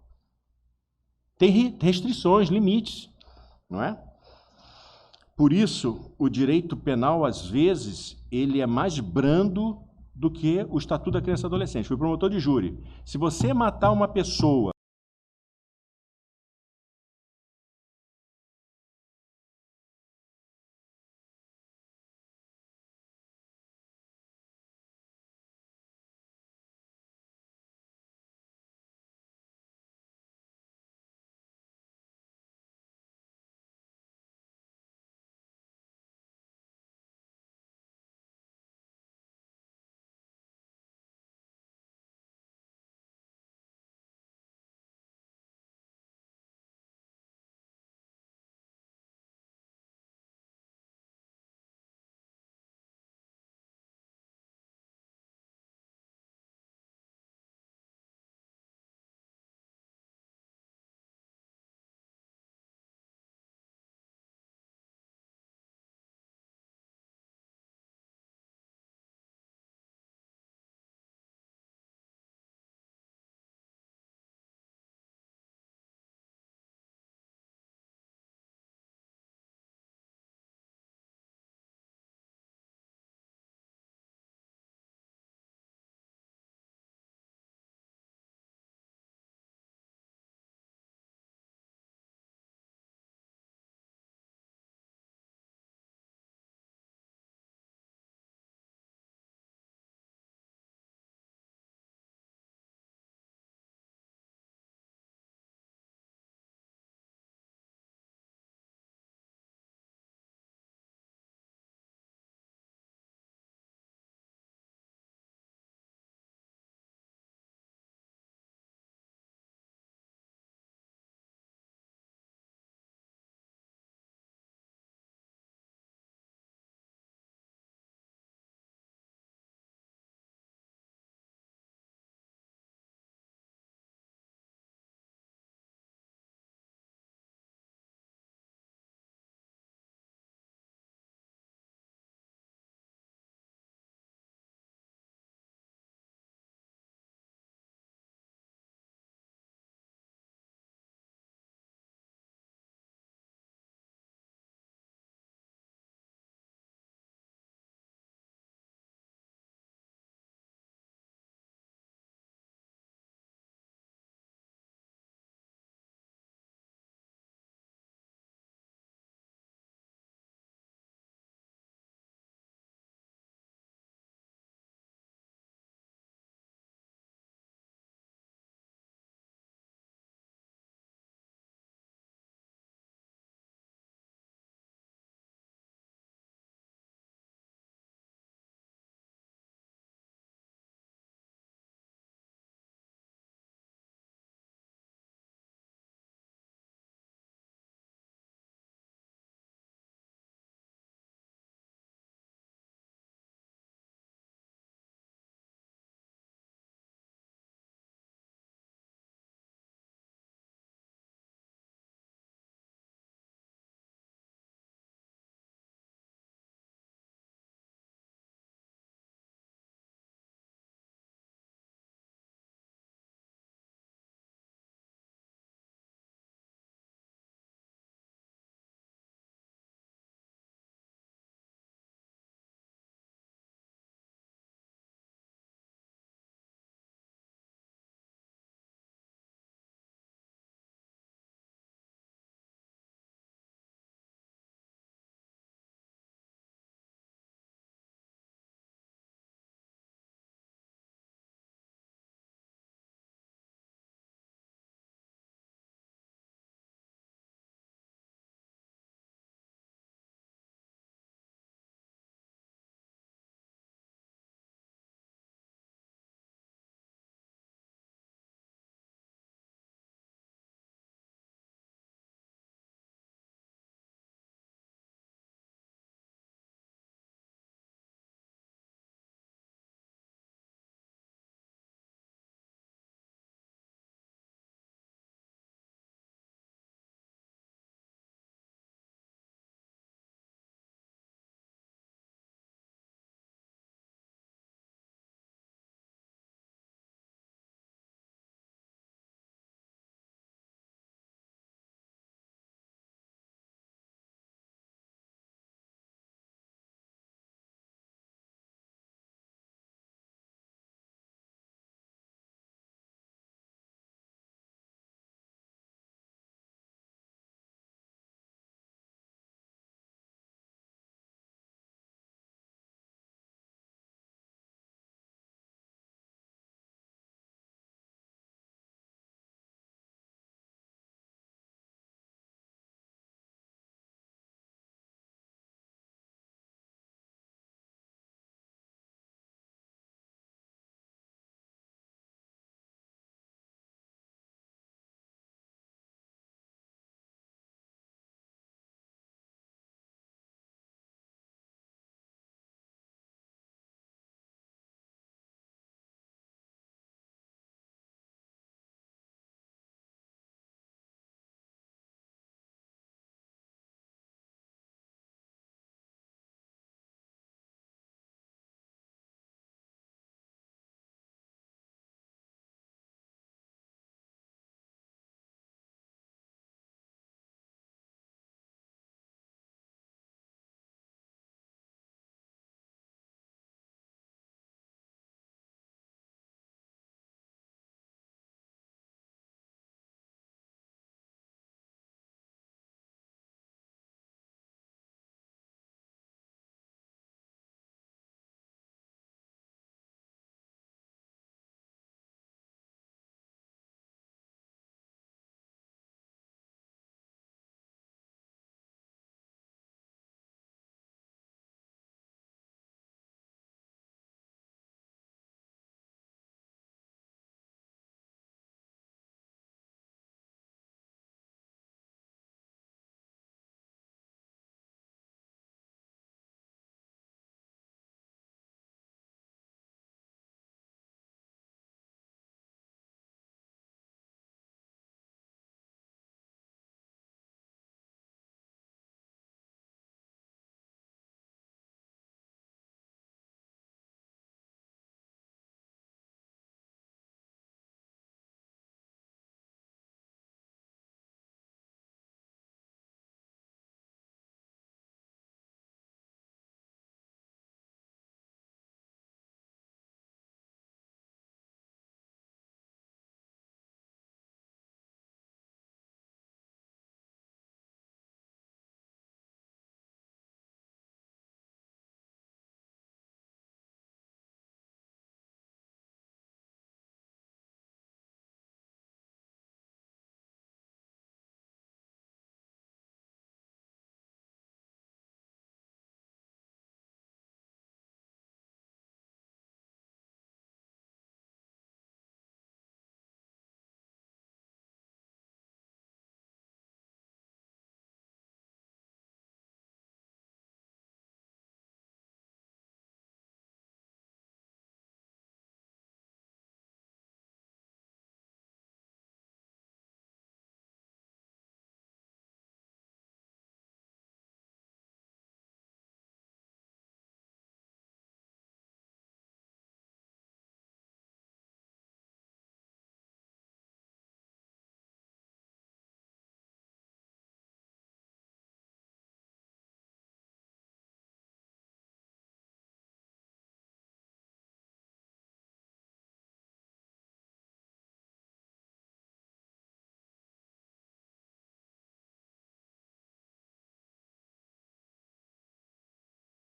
Tem restrições, limites, não é? Por isso, o direito penal, às vezes, ele é mais brando do que o Estatuto da Criança e Adolescente. Fui promotor de júri. Se você matar uma pessoa